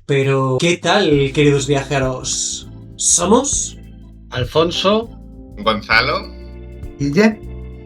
Pero, ¿qué tal, queridos viajeros? Somos Alfonso, Gonzalo, Guille,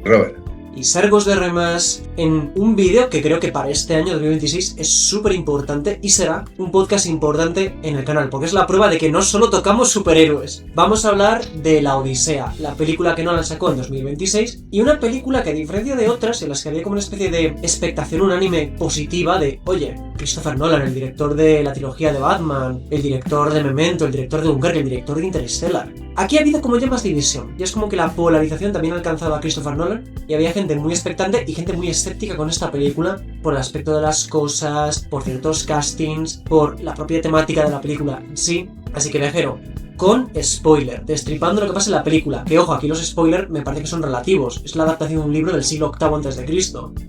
Robert. y Sargos de Remas en un vídeo que creo que para este año 2026 es súper importante y será un podcast importante en el canal, porque es la prueba de que no solo tocamos superhéroes. Vamos a hablar de La Odisea, la película que Nolan sacó en 2026, y una película que, a diferencia de otras en las que había como una especie de expectación unánime positiva de, oye, Christopher Nolan, el director de la trilogía de Batman, el director de Memento, el director de Dunkerque, el director de Interstellar. Aquí ha habido como ya más división, y es como que la polarización también ha alcanzado a Christopher Nolan, y había gente muy expectante y gente muy escéptica con esta película por el aspecto de las cosas, por ciertos castings, por la propia temática de la película en sí. Así que, viajero, con spoiler, destripando lo que pasa en la película, que ojo, aquí los spoilers me parece que son relativos, es la adaptación de un libro del siglo VIII a.C.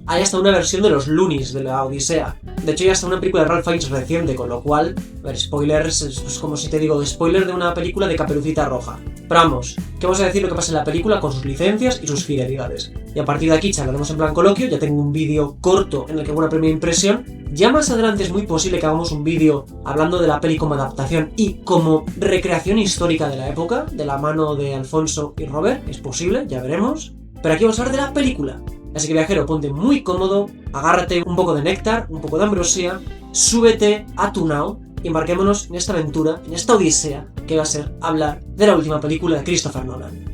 Hay hasta una versión de los Loonies de la Odisea, de hecho hay hasta una película de Ralph Fiennes reciente, con lo cual, a ver, spoilers, es como si te digo, spoiler de una película de Caperucita Roja. Pero vamos, que vamos a decir lo que pasa en la película con sus licencias y sus fidelidades. Y a partir de aquí charlaremos en plan coloquio, ya tengo un vídeo corto en el que hago una primera impresión. Ya más adelante es muy posible que hagamos un vídeo hablando de la peli como adaptación y como recreación histórica de la época, de la mano de Alfonso y Robert, es posible, ya veremos. Pero aquí vamos a hablar de la película. Así que, viajero, ponte muy cómodo, agárrate un poco de néctar, un poco de ambrosía, súbete a tu nao y embarquémonos en esta aventura, en esta odisea, que va a ser hablar de la última película de Christopher Nolan.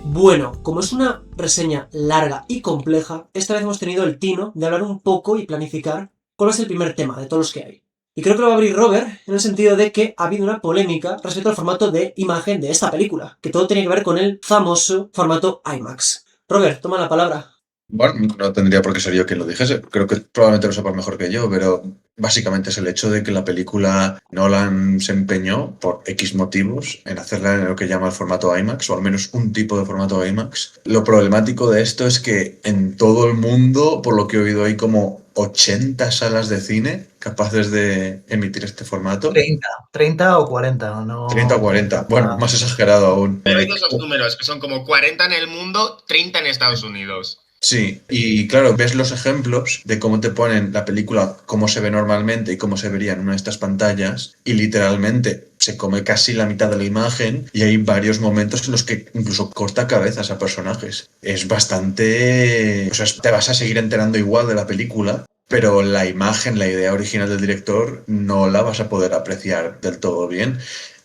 Bueno, como es una reseña larga y compleja, esta vez hemos tenido el tino de hablar un poco y planificar cuál es el primer tema de todos los que hay. Y creo que lo va a abrir Robert, en el sentido de que ha habido una polémica respecto al formato de imagen de esta película, que todo tenía que ver con el famoso formato IMAX. Robert, toma la palabra. Bueno, no tendría por qué ser yo quien lo dijese. Creo que probablemente lo sepas mejor que yo, pero básicamente es el hecho de que la película Nolan se empeñó, por X motivos, en hacerla en lo que llama el formato IMAX, o al menos un tipo de formato IMAX. Lo problemático de esto es que en todo el mundo, por lo que he oído, hay como 80 salas de cine capaces de emitir este formato. 30 o 40, ¿no? 30 o 40. Bueno, más exagerado aún. he oído esos números, que son como 40 en el mundo, 30 en Estados Unidos. Sí, y claro, ves los ejemplos de cómo te ponen la película, cómo se ve normalmente y cómo se vería en una de estas pantallas, y literalmente se come casi la mitad de la imagen y hay varios momentos en los que incluso corta cabezas a personajes. Es bastante... O sea, te vas a seguir enterando igual de la película, pero la imagen, la idea original del director, no la vas a poder apreciar del todo bien.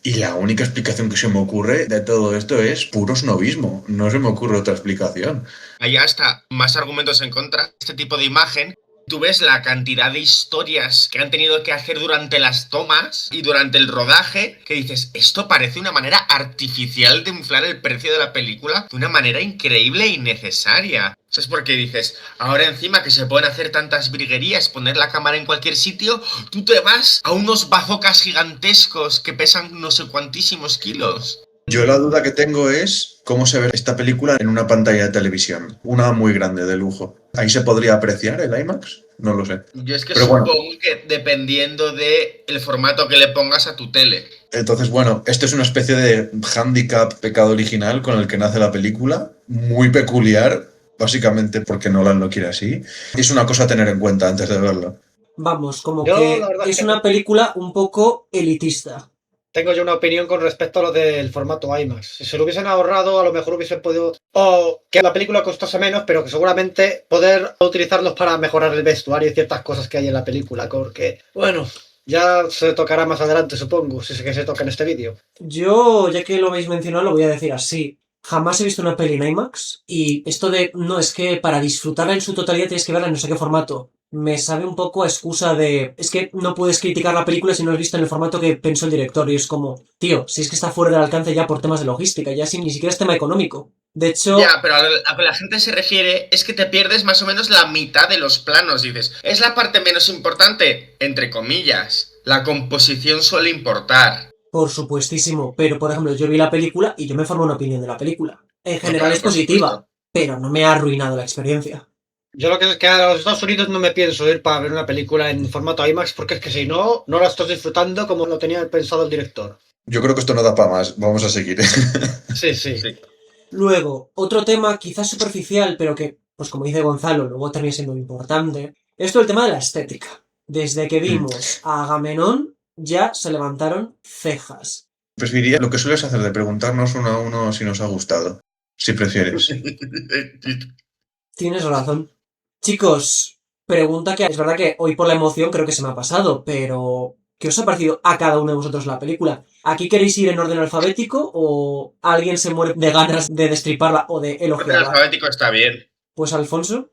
Y la única explicación que se me ocurre de todo esto es puro snobismo. No se me ocurre otra explicación. Hay hasta más argumentos en contra de este tipo de imagen. Tú ves la cantidad de historias que han tenido que hacer durante las tomas y durante el rodaje, que dices, esto parece una manera artificial de inflar el precio de la película de una manera increíble e innecesaria. Eso es porque dices, ahora encima que se pueden hacer tantas virguerías, poner la cámara en cualquier sitio, tú te vas a unos bazocas gigantescos que pesan no sé cuantísimos kilos. Yo la duda que tengo es cómo se ve esta película en una pantalla de televisión. Una muy grande, de lujo. ¿Ahí se podría apreciar el IMAX? No lo sé. Yo es que Pero supongo bueno, que dependiendo del formato que le pongas a tu tele. entonces, bueno, esto es una especie de handicap, pecado original con el que nace la película. Muy peculiar, básicamente porque Nolan lo quiere así. Es una cosa a tener en cuenta antes de verlo. Vamos, como Yo, que la verdad es que una película un poco elitista. tengo yo una opinión con respecto a lo del formato IMAX. Si se lo hubiesen ahorrado, a lo mejor hubiesen podido... O que la película costase menos, pero que seguramente poder utilizarlos para mejorar el vestuario y ciertas cosas que hay en la película. Porque, bueno, ya se tocará más adelante, supongo, si es que se toca en este vídeo. Yo, ya que lo habéis mencionado, lo voy a decir así. Jamás he visto una peli en IMAX y esto de, no, es que para disfrutarla en su totalidad tienes que verla en no sé qué formato. Me sabe un poco a excusa de, es que no puedes criticar la película si no la has visto en el formato que pensó el director. Y es como, tío, si es que está fuera del alcance ya por temas de logística, ya si ni siquiera es tema económico. De hecho... Ya, pero a lo que la gente se refiere es que te pierdes más o menos la mitad de los planos, dices. Es la parte menos importante, entre comillas. La composición suele importar. Por supuestísimo, pero por ejemplo, yo vi la película y yo me formo una opinión de la película. En general claro, es por positiva, supuesto. pero no me ha arruinado la experiencia. Yo lo que es que a los Estados Unidos no me pienso ir para ver una película en formato IMAX, porque es que si no, no la estás disfrutando como lo tenía pensado el director. Yo creo que esto no da para más. Vamos a seguir. Sí, sí. Sí. Luego, otro tema quizás superficial, pero que, pues como dice Gonzalo, luego termina siendo importante, esto el tema de la estética. Desde que vimos a Agamenón, ya se levantaron cejas. Preferiría lo que sueles hacer de preguntarnos uno a uno si nos ha gustado. Si prefieres. Tienes razón. Chicos, pregunta que es verdad que hoy por la emoción creo que se me ha pasado, pero ¿qué os ha parecido a cada uno de vosotros la película? ¿Aquí queréis ir en orden alfabético o alguien se muere de ganas de destriparla o de El elogiarla? alfabético está bien. Pues Alfonso.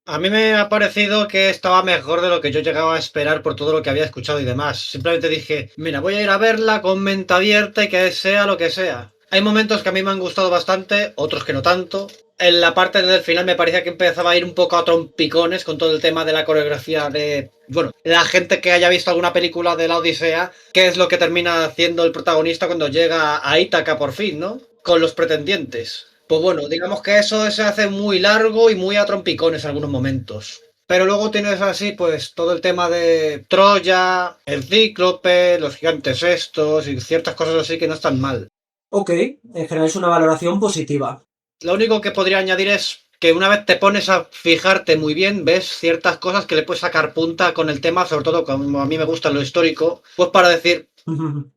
A mí me ha parecido que estaba mejor de lo que yo llegaba a esperar por todo lo que había escuchado y demás. Simplemente dije, mira, voy a ir a verla con mente abierta y que sea lo que sea. Hay momentos que a mí me han gustado bastante, otros que no tanto. En la parte del final me parecía que empezaba a ir un poco a trompicones con todo el tema de la coreografía de... Bueno, la gente que haya visto alguna película de la Odisea, qué es lo que termina haciendo el protagonista cuando llega a Ítaca por fin, ¿no? Con los pretendientes. Pues bueno, digamos que eso se hace muy largo y muy a trompicones en algunos momentos. Pero luego tienes así, pues, todo el tema de Troya, el Cíclope, los gigantes estos y ciertas cosas así que no están mal. Ok, en general es una valoración positiva. Lo único que podría añadir es que una vez te pones a fijarte muy bien, ves ciertas cosas que le puedes sacar punta con el tema, sobre todo como a mí me gusta lo histórico, pues para decir,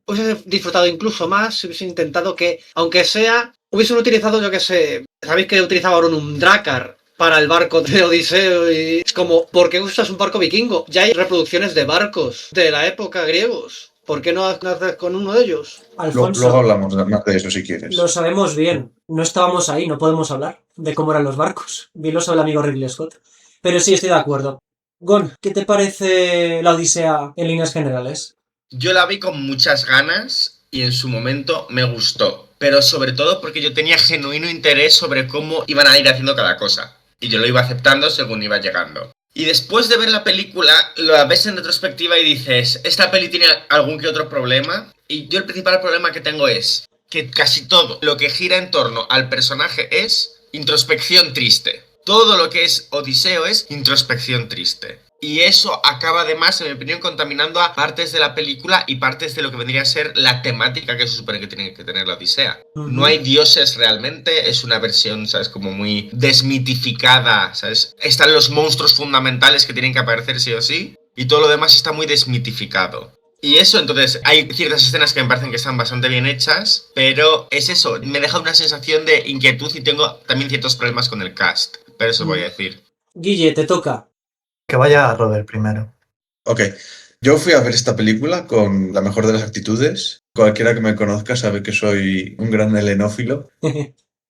hubiese disfrutado incluso más si hubiese intentado que, aunque sea, hubiesen utilizado, yo que sé, sabéis que utilizaban un Drakkar para el barco de Odiseo y es como, ¿por qué usas un barco vikingo? Ya hay reproducciones de barcos de la época griegos. ¿Por qué no haces con uno de ellos? Alfonso, Luego hablamos más de eso si quieres. lo sabemos bien. No estábamos ahí, no podemos hablar de cómo eran los barcos. Bien lo sabe el amigo Ridley Scott. Pero sí, estoy de acuerdo. Gon, ¿qué te parece la Odisea en líneas generales? Yo la vi con muchas ganas y en su momento me gustó. Pero sobre todo porque yo tenía genuino interés sobre cómo iban a ir haciendo cada cosa. Y yo lo iba aceptando según iba llegando. Y después de ver la película, la ves en retrospectiva y dices, esta peli tiene algún que otro problema. Y yo el principal problema que tengo es que casi todo lo que gira en torno al personaje es introspección triste. Todo lo que es Odiseo es introspección triste. Y eso acaba además, en mi opinión, contaminando a partes de la película y partes de lo que vendría a ser la temática que se supone que tiene que tener la Odisea. No hay dioses realmente, es una versión, ¿sabes? Como muy desmitificada, ¿sabes? Están los monstruos fundamentales que tienen que aparecer sí o sí, y todo lo demás está muy desmitificado. Y eso, entonces, hay ciertas escenas que me parecen que están bastante bien hechas, pero es eso, me deja una sensación de inquietud y tengo también ciertos problemas con el cast, pero eso voy a decir. Guille, te toca. Que vaya Robert primero. Ok, yo fui a ver esta película con la mejor de las actitudes. Cualquiera que me conozca sabe que soy un gran helenófilo.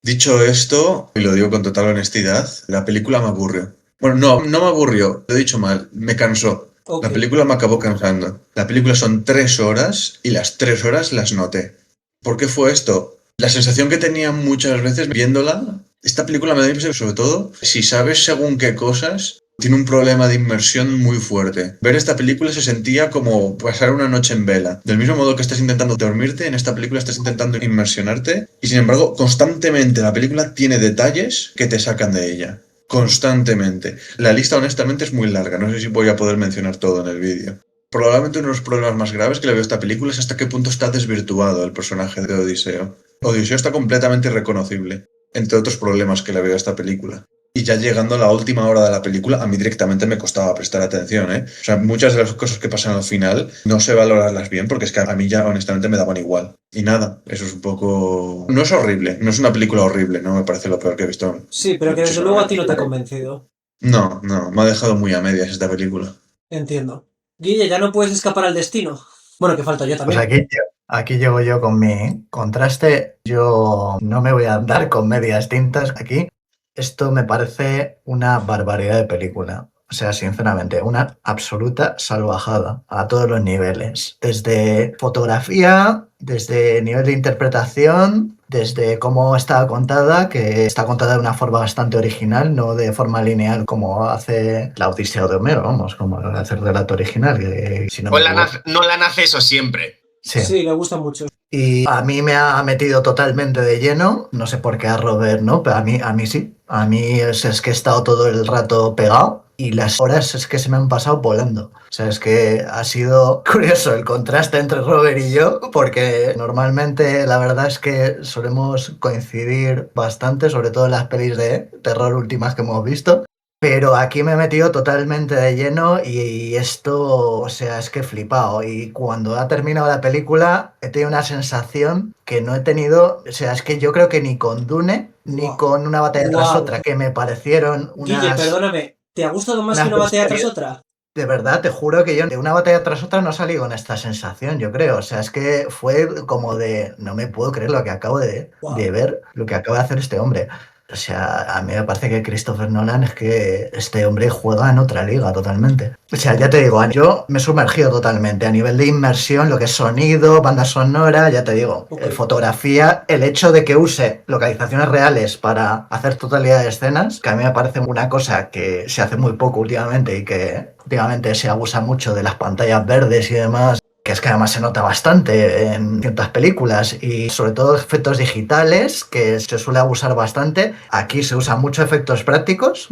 Dicho esto, y lo digo con total honestidad, la película me aburrió. Bueno, no me aburrió, lo he dicho mal, me cansó. Ok. La película me acabó cansando. La película son 3 horas y las 3 horas las noté. ¿Por qué fue esto? La sensación que tenía muchas veces viéndola, esta película me da la impresión, sobre todo, si sabes según qué cosas, tiene un problema de inmersión muy fuerte. Ver esta película se sentía como pasar una noche en vela. Del mismo modo que estás intentando dormirte, en esta película estás intentando inmersionarte y sin embargo constantemente la película tiene detalles que te sacan de ella. Constantemente. La lista honestamente es muy larga, no sé si voy a poder mencionar todo en el vídeo. Probablemente uno de los problemas más graves que le veo a esta película es hasta qué punto está desvirtuado el personaje de Odiseo. Odiseo está completamente irreconocible, entre otros problemas que le veo a esta película. Y ya llegando a la última hora de la película, a mí directamente me costaba prestar atención, ¿eh? O sea, muchas de las cosas que pasan al final no sé valorarlas bien porque es que a mí ya honestamente me daban igual. Y nada, eso es un poco... No es horrible, no es una película horrible, no me parece lo peor que he visto. Sí, pero que desde luego a ti no te ha convencido. No, me ha dejado muy a medias esta película. Entiendo. Guille, ya no puedes escapar al destino. Bueno, que falta yo Pues también. aquí llego yo con mi contraste. Yo no me voy a andar con medias tintas aquí. Esto me parece una barbaridad de película. O sea, sinceramente, una absoluta salvajada a todos los niveles. Desde fotografía, desde nivel de interpretación, desde cómo está contada, que está contada de una forma bastante original, no de forma lineal como hace la Odisea de Homero, vamos, como hace el relato original. Que, si no Nolan hace eso siempre. Sí, le gusta mucho. Y a mí me ha metido totalmente de lleno, no sé por qué a Robert no, pero a mí sí. A mí es que he estado todo el rato pegado y las horas es que se me han pasado volando. O sea, es que ha sido curioso el contraste entre Robert y yo, porque normalmente la verdad es que solemos coincidir bastante, sobre todo en las pelis de terror últimas que hemos visto. Pero aquí me he metido totalmente de lleno y esto, o sea, es que he flipado. Y cuando ha terminado la película he tenido una sensación que no he tenido, o sea, es que yo creo que ni con Dune ni Guau. con Una batalla tras Guau. otra, que me parecieron Guille, perdóname, ¿te ha gustado más que unas una batalla tras bestias. otra? De verdad, te juro que yo de Una batalla tras otra no salí con esta sensación, yo creo. O sea, es que fue como de, no me puedo creer lo que acabo de Guau. ver, lo que acaba de hacer este hombre. O sea, a mí me parece que Christopher Nolan es que este hombre juega en otra liga totalmente. O sea, ya te digo, yo me he sumergido totalmente a nivel de inmersión, lo que es sonido, banda sonora, ya te digo, Ok. fotografía, el hecho de que use localizaciones reales para hacer totalidad de escenas, que a mí me parece una cosa que se hace muy poco últimamente y que últimamente se abusa mucho de las pantallas verdes y demás, que es que además se nota bastante en ciertas películas y sobre todo efectos digitales, que se suele abusar bastante. Aquí se usan muchos efectos prácticos,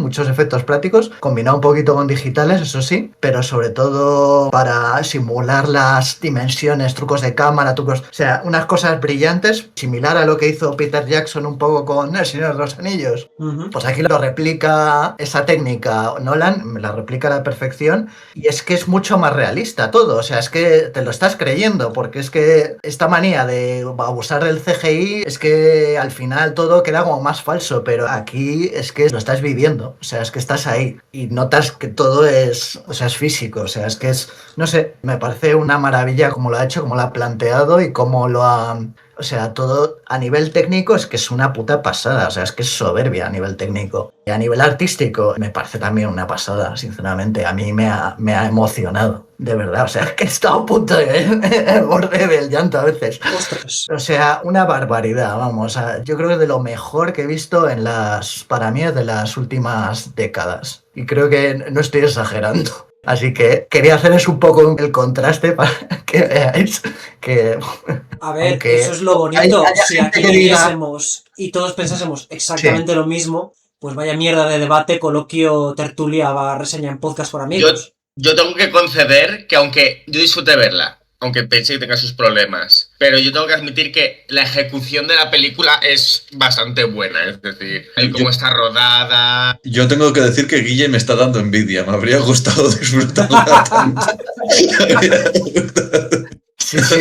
combinado un poquito con digitales, eso sí, pero sobre todo para simular las dimensiones, trucos de cámara, trucos, o sea, unas cosas brillantes, similar a lo que hizo Peter Jackson un poco con El Señor de los Anillos. Ujú. Pues aquí lo replica esa técnica Nolan, la replica a la perfección y es que es mucho más realista todo, o sea, es que te lo estás creyendo, porque es que esta manía de abusar del CGI es que al final todo queda como más falso, pero aquí es que lo estás viviendo, o sea, es que estás ahí y notas que todo es, o sea, es físico, o sea, es que es, no sé, me parece una maravilla como lo ha hecho, como lo ha planteado y cómo lo ha... O sea, todo a nivel técnico es que es una puta pasada, o sea, es que es soberbia a nivel técnico. Y a nivel artístico me parece también una pasada, sinceramente. A mí me ha emocionado, de verdad. O sea, es que he estado a punto de el borde del llanto a veces. Ostras. O sea, una barbaridad, vamos. Yo creo que es de lo mejor que he visto en para mí, de las últimas décadas. Y creo que no estoy exagerando. Así que quería hacerles un poco el contraste para que veáis que... A ver, Aunque eso es lo haya bonito. Si gente aquí que diga... viniésemos y todos pensásemos exactamente lo mismo, pues vaya mierda de debate, coloquio, tertulia, reseña en podcast por Yo, amigos. yo tengo que conceder que aunque yo disfruté verla, aunque pensé que tenga sus problemas, pero yo tengo que admitir que la ejecución de la película es bastante buena, es decir, el cómo está rodada. Yo tengo que decir que Guille me está dando envidia. Me habría gustado disfrutarla tanto. Sí, sí,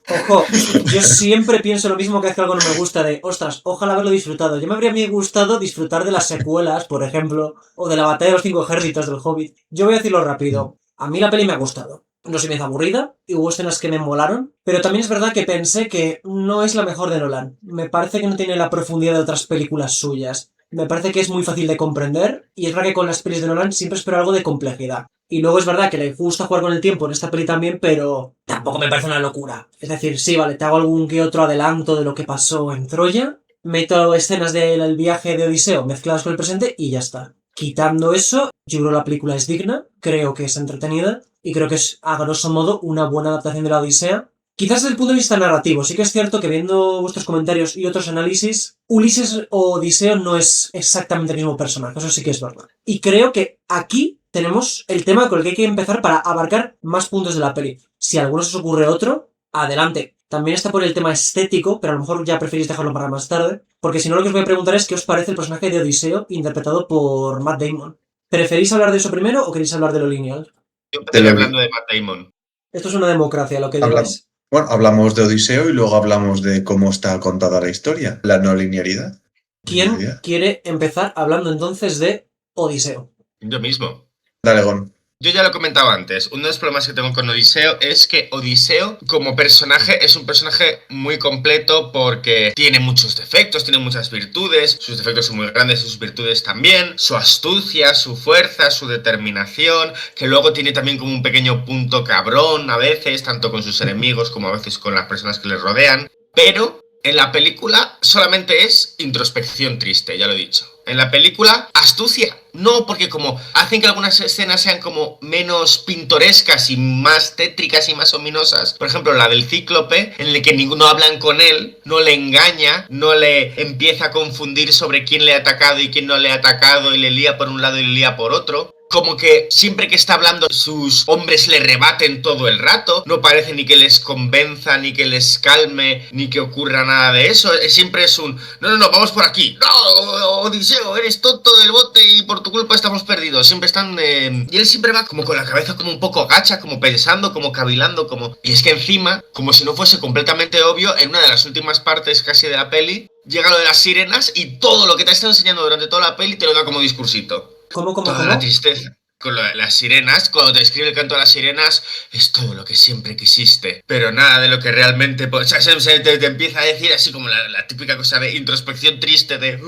Ojo, yo siempre pienso lo mismo que hace algo no me gusta de, ostras, ojalá haberlo disfrutado. Yo me habría gustado disfrutar de las secuelas, por ejemplo, o de la batalla de los 5 ejércitos del Hobbit. Yo voy a decirlo rápido. A mí la peli me ha gustado. No se me hizo aburrida, y hubo escenas que me molaron, pero también es verdad que pensé que no es la mejor de Nolan. Me parece que no tiene la profundidad de otras películas suyas. Me parece que es muy fácil de comprender, y es verdad que con las pelis de Nolan siempre espero algo de complejidad. Y luego es verdad que le gusta jugar con el tiempo en esta peli también, pero tampoco me parece una locura. Es decir, sí, vale, te hago algún que otro adelanto de lo que pasó en Troya, meto escenas del viaje de Odiseo mezcladas con el presente y ya está. Quitando eso, yo creo que la película es digna, creo que es entretenida y creo que es, a grosso modo, una buena adaptación de la Odisea. Quizás desde el punto de vista narrativo, sí que es cierto que viendo vuestros comentarios y otros análisis, Ulises o Odiseo no es exactamente el mismo personaje, eso sí que es verdad. Y creo que aquí tenemos el tema con el que hay que empezar para abarcar más puntos de la peli. Si a algunos os ocurre otro, adelante. También está por el tema estético, pero a lo mejor ya preferís dejarlo para más tarde, porque si no lo que os voy a preguntar es qué os parece el personaje de Odiseo interpretado por Matt Damon. ¿Preferís hablar de eso primero o queréis hablar de lo lineal? Yo empecé hablando de Matt Damon. Esto es una democracia, lo que digáis. Bueno, hablamos de Odiseo y luego hablamos de cómo está contada la historia, la no linearidad. ¿Quién quiere empezar hablando entonces de Odiseo? Yo mismo. Dale, Gon. Yo ya lo he comentado antes, uno de los problemas que tengo con Odiseo es que Odiseo como personaje es un personaje muy completo porque tiene muchos defectos, tiene muchas virtudes, sus defectos son muy grandes, sus virtudes también, su astucia, su fuerza, su determinación, que luego tiene también como un pequeño punto cabrón a veces, tanto con sus enemigos como a veces con las personas que le rodean, pero en la película solamente es introspección triste, ya lo he dicho. En la película, astucia. No, porque como hacen que algunas escenas sean como menos pintorescas y más tétricas y más ominosas. Por ejemplo, la del cíclope, en el que ninguno hablan con él, no le engaña, no le empieza a confundir sobre quién le ha atacado y quién no le ha atacado y le lía por un lado y le lía por otro. como que siempre que está hablando sus hombres le rebaten todo el rato, no parece ni que les convenza, ni que les calme, ni que ocurra nada de eso, siempre es un, no, vamos por aquí, no, Odiseo, eres tonto del bote y por tu culpa estamos perdidos, siempre están, y él siempre va como con la cabeza como un poco gacha, como pensando, como cavilando, como, y es que encima, como si no fuese completamente obvio, en una de las últimas partes casi de la peli, llega lo de las sirenas y todo lo que te ha estado enseñando durante toda la peli te lo da como discursito. ¿Cómo? Toda la tristeza. Con lo de las sirenas, cuando te describe el canto de las sirenas, es todo lo que siempre quisiste, pero nada de lo que realmente... O sea, te empieza a decir así como la típica cosa de introspección triste de...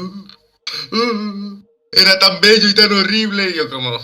era tan bello y tan horrible, y yo como...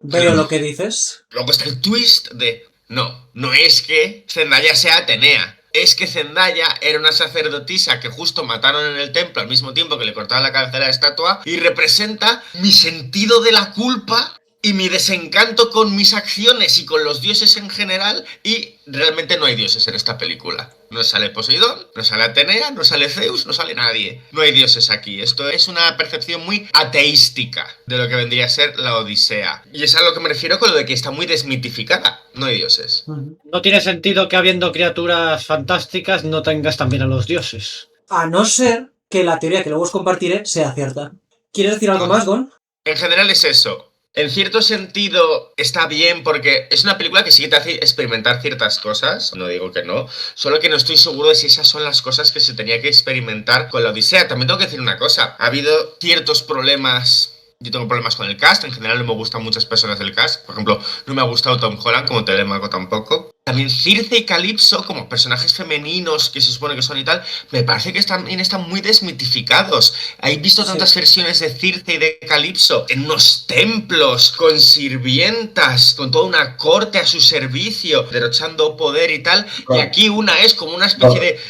Veo lo que dices. Luego está el twist de... No es que Zendaya sea Atenea. Es que Zendaya era una sacerdotisa que justo mataron en el templo al mismo tiempo que le cortaban la cabeza a la estatua y representa mi sentido de la culpa y mi desencanto con mis acciones y con los dioses en general, y realmente no hay dioses en esta película. No sale Poseidón, no sale Atenea, no sale Zeus, no sale nadie. No hay dioses aquí. Esto es una percepción muy ateística de lo que vendría a ser la Odisea. Y es a lo que me refiero con lo de que está muy desmitificada. No hay dioses. No tiene sentido que habiendo criaturas fantásticas no tengas también a los dioses. A no ser que la teoría que luego os compartiré sea cierta. ¿Quieres decir algo más, Gon? En general es eso. En cierto sentido está bien porque es una película que sí que te hace experimentar ciertas cosas, no digo que no, solo que no estoy seguro de si esas son las cosas que se tenía que experimentar con la Odisea. También tengo que decir una cosa, ha habido ciertos problemas, yo tengo problemas con el cast, en general no me gustan muchas personas del cast, por ejemplo, no me ha gustado Tom Holland como Telemaco tampoco. También Circe y Calipso, como personajes femeninos que se supone que son y tal, me parece que también están muy desmitificados. ¿Habéis visto tantas versiones de Circe y de Calipso en unos templos, con sirvientas, con toda una corte a su servicio, derrochando poder y tal? Y aquí una es como una especie de...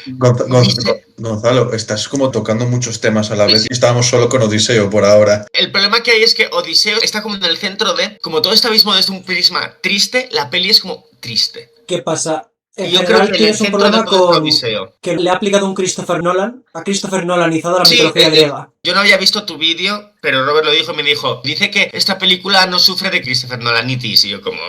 Gonzalo, estás como tocando muchos temas a la vez y estábamos solo con Odiseo por ahora. El problema que hay es que Odiseo está como en el centro de... Como todo está mismo desde un prisma triste, la peli es como triste. ¿Qué pasa? En yo general creo que tienes un problema con Odiseo. que le ha aplicado un Christopher Nolan, ha Christopher Nolanizado la mitología griega. Yo no había visto tu vídeo, pero Robert lo dijo y me dijo, dice que esta película no sufre de Christopher Nolanitis, y yo como,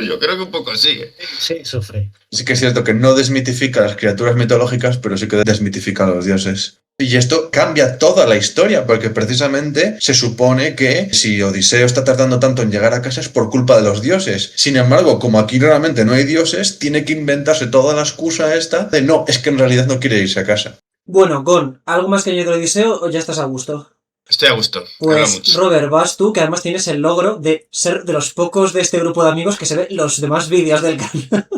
yo creo que un poco sí. Sí, sufre. Sí que es cierto que no desmitifica las criaturas mitológicas, pero sí que desmitifica a los dioses. Y esto cambia toda la historia, porque precisamente se supone que si Odiseo está tardando tanto en llegar a casa es por culpa de los dioses. Sin embargo, como aquí realmente no hay dioses, tiene que inventarse toda la excusa esta de no, es que en realidad no quiere irse a casa. Bueno, Gon, ¿algo más que añadir de Odiseo o ya estás a gusto? Estoy a gusto. Pues Robert, vas tú, que además tienes el logro de ser de los pocos de este grupo de amigos que se ve los demás vídeos del canal.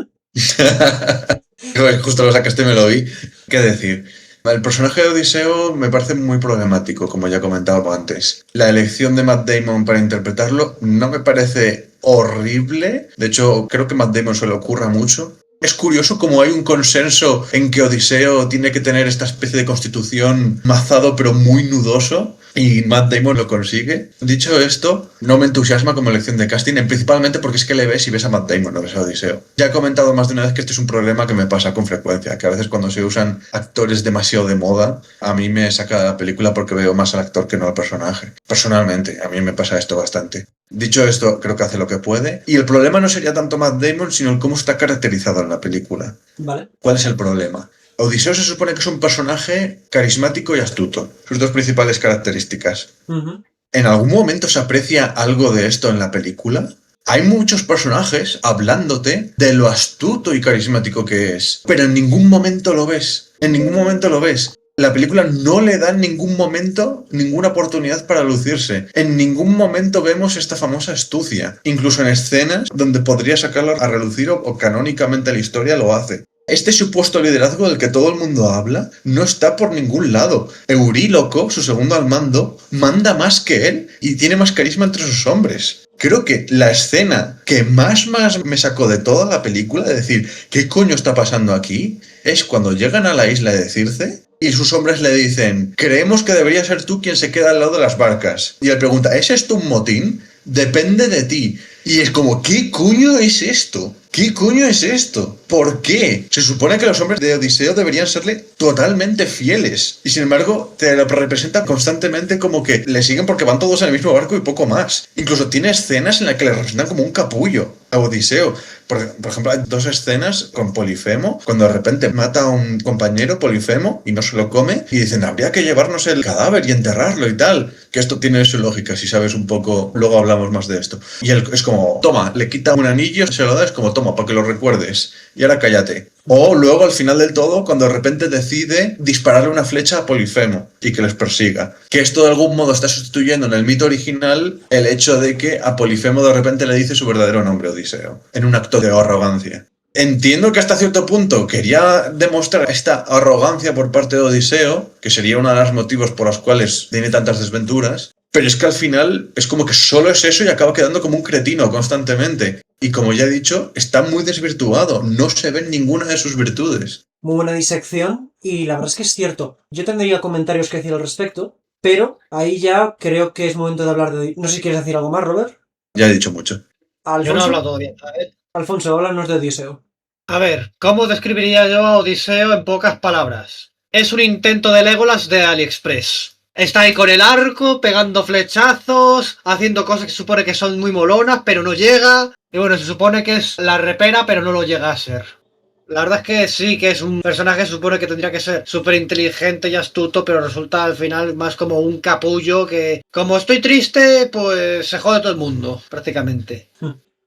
Justo lo sacaste y me lo vi. ¿Qué decir? El personaje de Odiseo me parece muy problemático, como ya comentaba antes. La elección de Matt Damon para interpretarlo no me parece horrible. De hecho, creo que a Matt Damon se le ocurra mucho. Es curioso cómo hay un consenso en que Odiseo tiene que tener esta especie de constitución mazado pero muy nudoso, y Matt Damon lo consigue. Dicho esto, no me entusiasma como elección de casting, principalmente porque es que le ves y ves a Matt Damon, no ves a Odiseo. Ya he comentado más de una vez que este es un problema que me pasa con frecuencia, que a veces cuando se usan actores demasiado de moda, a mí me saca de la película porque veo más al actor que no al personaje. Personalmente, a mí me pasa esto bastante. Dicho esto, creo que hace lo que puede. Y el problema no sería tanto Matt Damon, sino el cómo está caracterizado en la película. Vale. ¿Cuál es el problema? Odiseo se supone que es un personaje carismático y astuto. Sus dos principales características. ¿En algún momento se aprecia algo de esto en la película? Hay muchos personajes hablándote de lo astuto y carismático que es, pero en ningún momento lo ves. En ningún momento lo ves. La película no le da en ningún momento ninguna oportunidad para lucirse. En ningún momento vemos esta famosa astucia. Incluso en escenas donde podría sacarlo a relucir o canónicamente la historia lo hace. Este supuesto liderazgo del que todo el mundo habla no está por ningún lado. Euríloco, su segundo al mando, manda más que él y tiene más carisma entre sus hombres. Creo que la escena que más me sacó de toda la película, de decir, ¿qué coño está pasando aquí?, es cuando llegan a la isla de Circe y sus hombres le dicen, creemos que debería ser tú quien se queda al lado de las barcas. Y él pregunta, ¿es esto un motín? Depende de ti. Y es como, ¿qué coño es esto? ¿Qué coño es esto? ¿Por qué? Se supone que los hombres de Odiseo deberían serle totalmente fieles. Y sin embargo, te lo representan constantemente como que le siguen porque van todos en el mismo barco y poco más. Incluso tiene escenas en las que le representan como un capullo a Odiseo. Por ejemplo, hay 2 escenas con Polifemo, cuando de repente mata a un compañero, Polifemo, y no se lo come, y dicen, habría que llevarnos el cadáver y enterrarlo y tal. Que esto tiene su lógica, si sabes un poco, luego hablamos más de esto. Y él es como, toma, le quita un anillo, se lo da, es como, toma, para que lo recuerdes. Y ahora cállate. O luego, al final del todo, cuando de repente decide dispararle una flecha a Polifemo y que les persiga. Que esto de algún modo está sustituyendo en el mito original el hecho de que a Polifemo de repente le dice su verdadero nombre, Odiseo, en un acto de arrogancia. Entiendo que hasta cierto punto quería demostrar esta arrogancia por parte de Odiseo, que sería uno de los motivos por los cuales tiene tantas desventuras, pero es que al final es como que solo es eso y acaba quedando como un cretino constantemente. Y como ya he dicho, está muy desvirtuado, no se ven ninguna de sus virtudes. Muy buena disección y la verdad es que es cierto. Yo tendría comentarios que decir al respecto, pero ahí ya creo que es momento de hablar de... No sé si quieres decir algo más, Robert. Ya he dicho mucho. Yo no he hablado todavía. Alfonso, háblanos de Odiseo. A ver, ¿cómo describiría yo a Odiseo en pocas palabras? Es un intento de Legolas de AliExpress. Está ahí con el arco, pegando flechazos, haciendo cosas que se supone que son muy molonas, pero no llega. Y bueno, se supone que es la repera, pero no lo llega a ser. La verdad es que sí, que es un personaje que se supone que tendría que ser súper inteligente y astuto, pero resulta al final más como un capullo que, como estoy triste, pues se jode todo el mundo, prácticamente.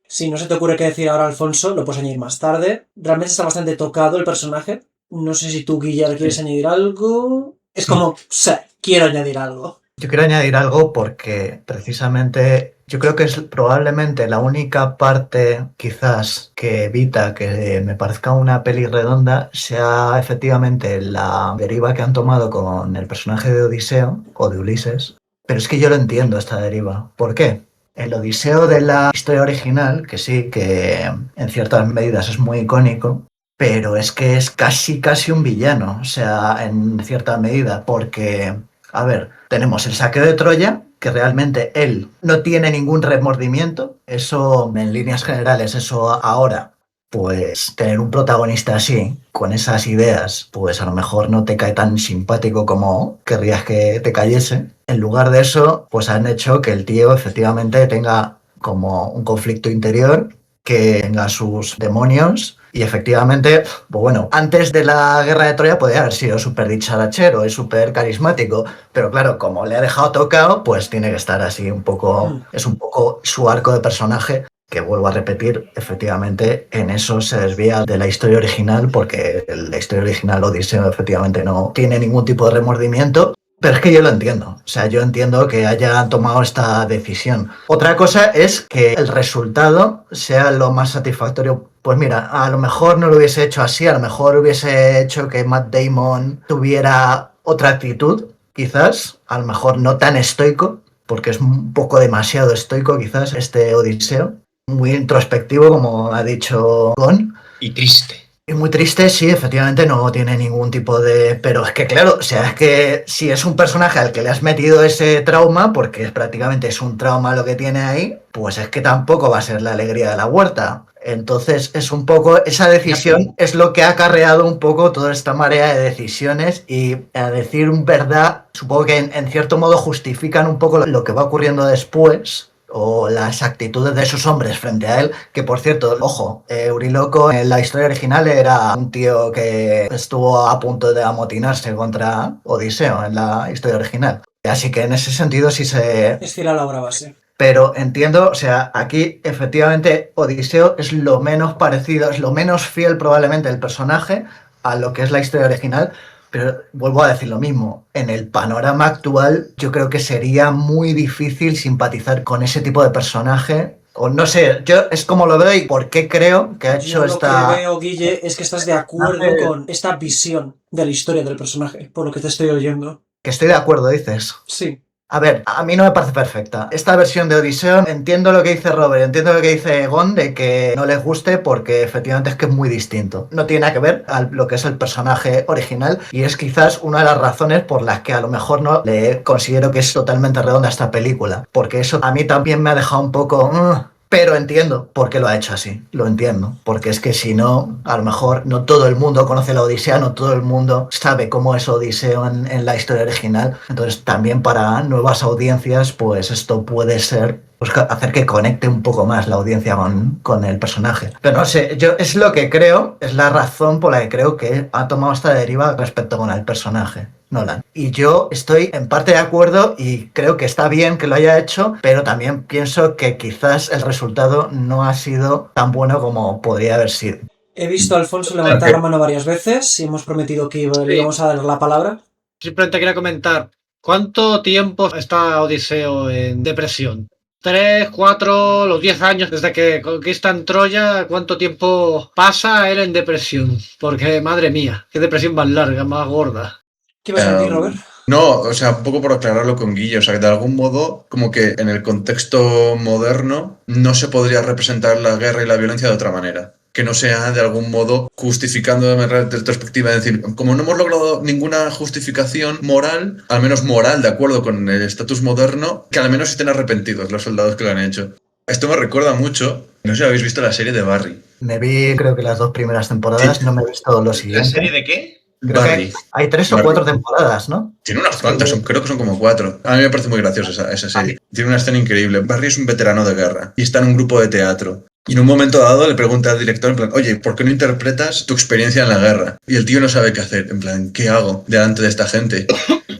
Si no se te ocurre qué decir ahora, Alfonso, lo puedes añadir más tarde. Realmente está bastante tocado el personaje. No sé si tú, Guilla, quieres añadir algo. Es como, sí, quiero añadir algo. Yo quiero añadir algo porque precisamente yo creo que es probablemente la única parte quizás que evita que me parezca una peli redonda sea efectivamente la deriva que han tomado con el personaje de Odiseo o de Ulises. Pero es que yo lo entiendo esta deriva. ¿Por qué? El Odiseo de la historia original, que sí, que en ciertas medidas es muy icónico, pero es que es casi un villano, o sea, en cierta medida, porque, a ver, tenemos el saqueo de Troya, que realmente él no tiene ningún remordimiento, eso en líneas generales, eso ahora, pues tener un protagonista así, con esas ideas, pues a lo mejor no te cae tan simpático como querrías que te cayese. En lugar de eso, pues han hecho que el tío efectivamente tenga como un conflicto interior, que tenga sus demonios. Y efectivamente, pues bueno, antes de la guerra de Troya podía haber sido súper dicharachero y súper carismático, pero claro, como le ha dejado tocado, pues tiene que estar así un poco, es un poco su arco de personaje, que vuelvo a repetir, efectivamente en eso se desvía de la historia original, porque la historia original Odiseo efectivamente no tiene ningún tipo de remordimiento. Pero es que yo lo entiendo, o sea, yo entiendo que hayan tomado esta decisión. Otra cosa es que el resultado sea lo más satisfactorio. Pues mira, a lo mejor no lo hubiese hecho así, a lo mejor hubiese hecho que Matt Damon tuviera otra actitud, quizás, a lo mejor no tan estoico, porque es un poco demasiado estoico quizás este Odiseo, muy introspectivo como ha dicho Gon. Y triste. Y muy triste, sí, efectivamente no tiene ningún tipo de... Pero es que claro, o sea, es que si es un personaje al que le has metido ese trauma, porque prácticamente es un trauma lo que tiene ahí, pues es que tampoco va a ser la alegría de la huerta. Entonces es un poco, esa decisión es lo que ha acarreado un poco toda esta marea de decisiones y a decir verdad, supongo que en cierto modo justifican un poco lo que va ocurriendo después, o las actitudes de esos hombres frente a él, que por cierto, ojo, Euríloco en la historia original era un tío que estuvo a punto de amotinarse contra Odiseo en la historia original. Así que en ese sentido sí se... Es fiel a la obra base. Pero entiendo, o sea, aquí efectivamente Odiseo es lo menos parecido, es lo menos fiel probablemente el personaje a lo que es la historia original. Pero vuelvo a decir lo mismo, en el panorama actual yo creo que sería muy difícil simpatizar con ese tipo de personaje. O no sé, yo es como lo veo y por qué creo que ha hecho esta... Lo que veo, Guille, es que estás de acuerdo con esta visión de la historia del personaje, por lo que te estoy oyendo. Que estoy de acuerdo, dices. Sí. A ver, a mí no me parece perfecta. Esta versión de Odiseo, entiendo lo que dice Robert, entiendo lo que dice Gon, de que no les guste porque efectivamente es que es muy distinto. No tiene nada que ver a lo que es el personaje original y es quizás una de las razones por las que a lo mejor no le considero que es totalmente redonda esta película. Porque eso a mí también me ha dejado un poco... Pero entiendo por qué lo ha hecho así, lo entiendo, porque es que si no, a lo mejor no todo el mundo conoce la Odisea, no todo el mundo sabe cómo es Odiseo en la historia original, entonces también para nuevas audiencias, pues esto puede ser pues, hacer que conecte un poco más la audiencia con el personaje. Pero no sé, yo es lo que creo, es la razón por la que creo que ha tomado esta deriva respecto con el personaje. Nolan. Y yo estoy en parte de acuerdo y creo que está bien que lo haya hecho, pero también pienso que quizás el resultado no ha sido tan bueno como podría haber sido. He visto a Alfonso levantar la mano varias veces y hemos prometido que le íbamos a dar la palabra. Simplemente quería comentar, ¿cuánto tiempo está Odiseo en depresión? 3, 4, los 10 años desde que conquistan Troya, ¿cuánto tiempo pasa él en depresión? Porque, madre mía, qué depresión más larga, más gorda. ¿Qué vas a decir, Robert? No, o sea, un poco por aclararlo con Guille, o sea, que de algún modo, como que en el contexto moderno no se podría representar la guerra y la violencia de otra manera. Que no sea de algún modo justificando de manera retrospectiva, es decir, como no hemos logrado ninguna justificación moral, al menos moral, de acuerdo con el estatus moderno, que al menos estén arrepentidos los soldados que lo han hecho. Esto me recuerda mucho, no sé si habéis visto la serie de Barry. Me vi creo que las 2 primeras temporadas, Sí. no me he visto lo siguiente. ¿La serie de qué? Creo Barry. que hay 3 o Barry. 4 temporadas, ¿no? Tiene unas cuantas, creo que son como 4. A mí me parece muy graciosa esa serie. Tiene una escena increíble. Barry es un veterano de guerra y está en un grupo de teatro. Y en un momento dado le pregunta al director, en plan, oye, ¿por qué no interpretas tu experiencia en la guerra? Y el tío no sabe qué hacer. En plan, ¿qué hago delante de esta gente?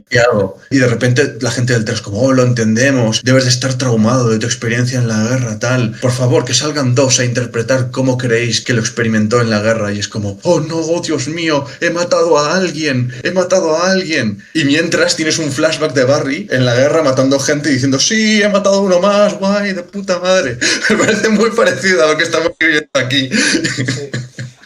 ¿Qué hago? Y de repente la gente del teatro es como, oh, lo entendemos. Debes de estar traumado de tu experiencia en la guerra, tal. Por favor, que salgan 2 a interpretar cómo creéis que lo experimentó en la guerra. Y es como, oh, no, oh, Dios mío, he matado a alguien, he matado a alguien. Y mientras tienes un flashback de Barry en la guerra matando gente y diciendo, sí, he matado a uno más, guay, de puta madre. Me parece muy parecido a lo que estamos viviendo aquí. Sí.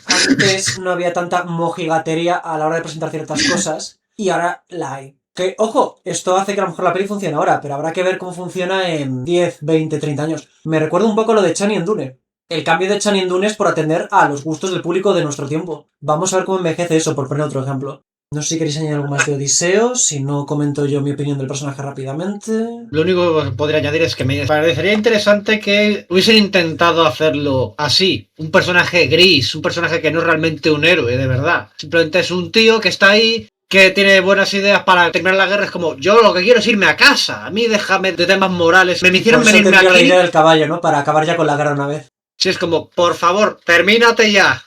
Antes no había tanta mojigatería a la hora de presentar ciertas cosas y ahora la hay. Que, ojo, esto hace que a lo mejor la peli funcione ahora, pero habrá que ver cómo funciona en 10, 20, 30 años. Me recuerda un poco lo de Chani en Dune. El cambio de Chani en Dune es por atender a los gustos del público de nuestro tiempo. Vamos a ver cómo envejece eso, por poner otro ejemplo. No sé si queréis añadir algo más de Odiseo, si no comento yo mi opinión del personaje rápidamente. Lo único que podría añadir es que me parecería interesante que hubiesen intentado hacerlo así. Un personaje gris, un personaje que no es realmente un héroe, de verdad. Simplemente es un tío que está ahí, que tiene buenas ideas para terminar la guerra. Es como, yo lo que quiero es irme a casa. A mí déjame de temas morales. Me hicieron Por eso venirme tendría la aquí. idea del caballo, ¿no? Para acabar ya con la guerra una vez. Si es como, por favor, termínate ya.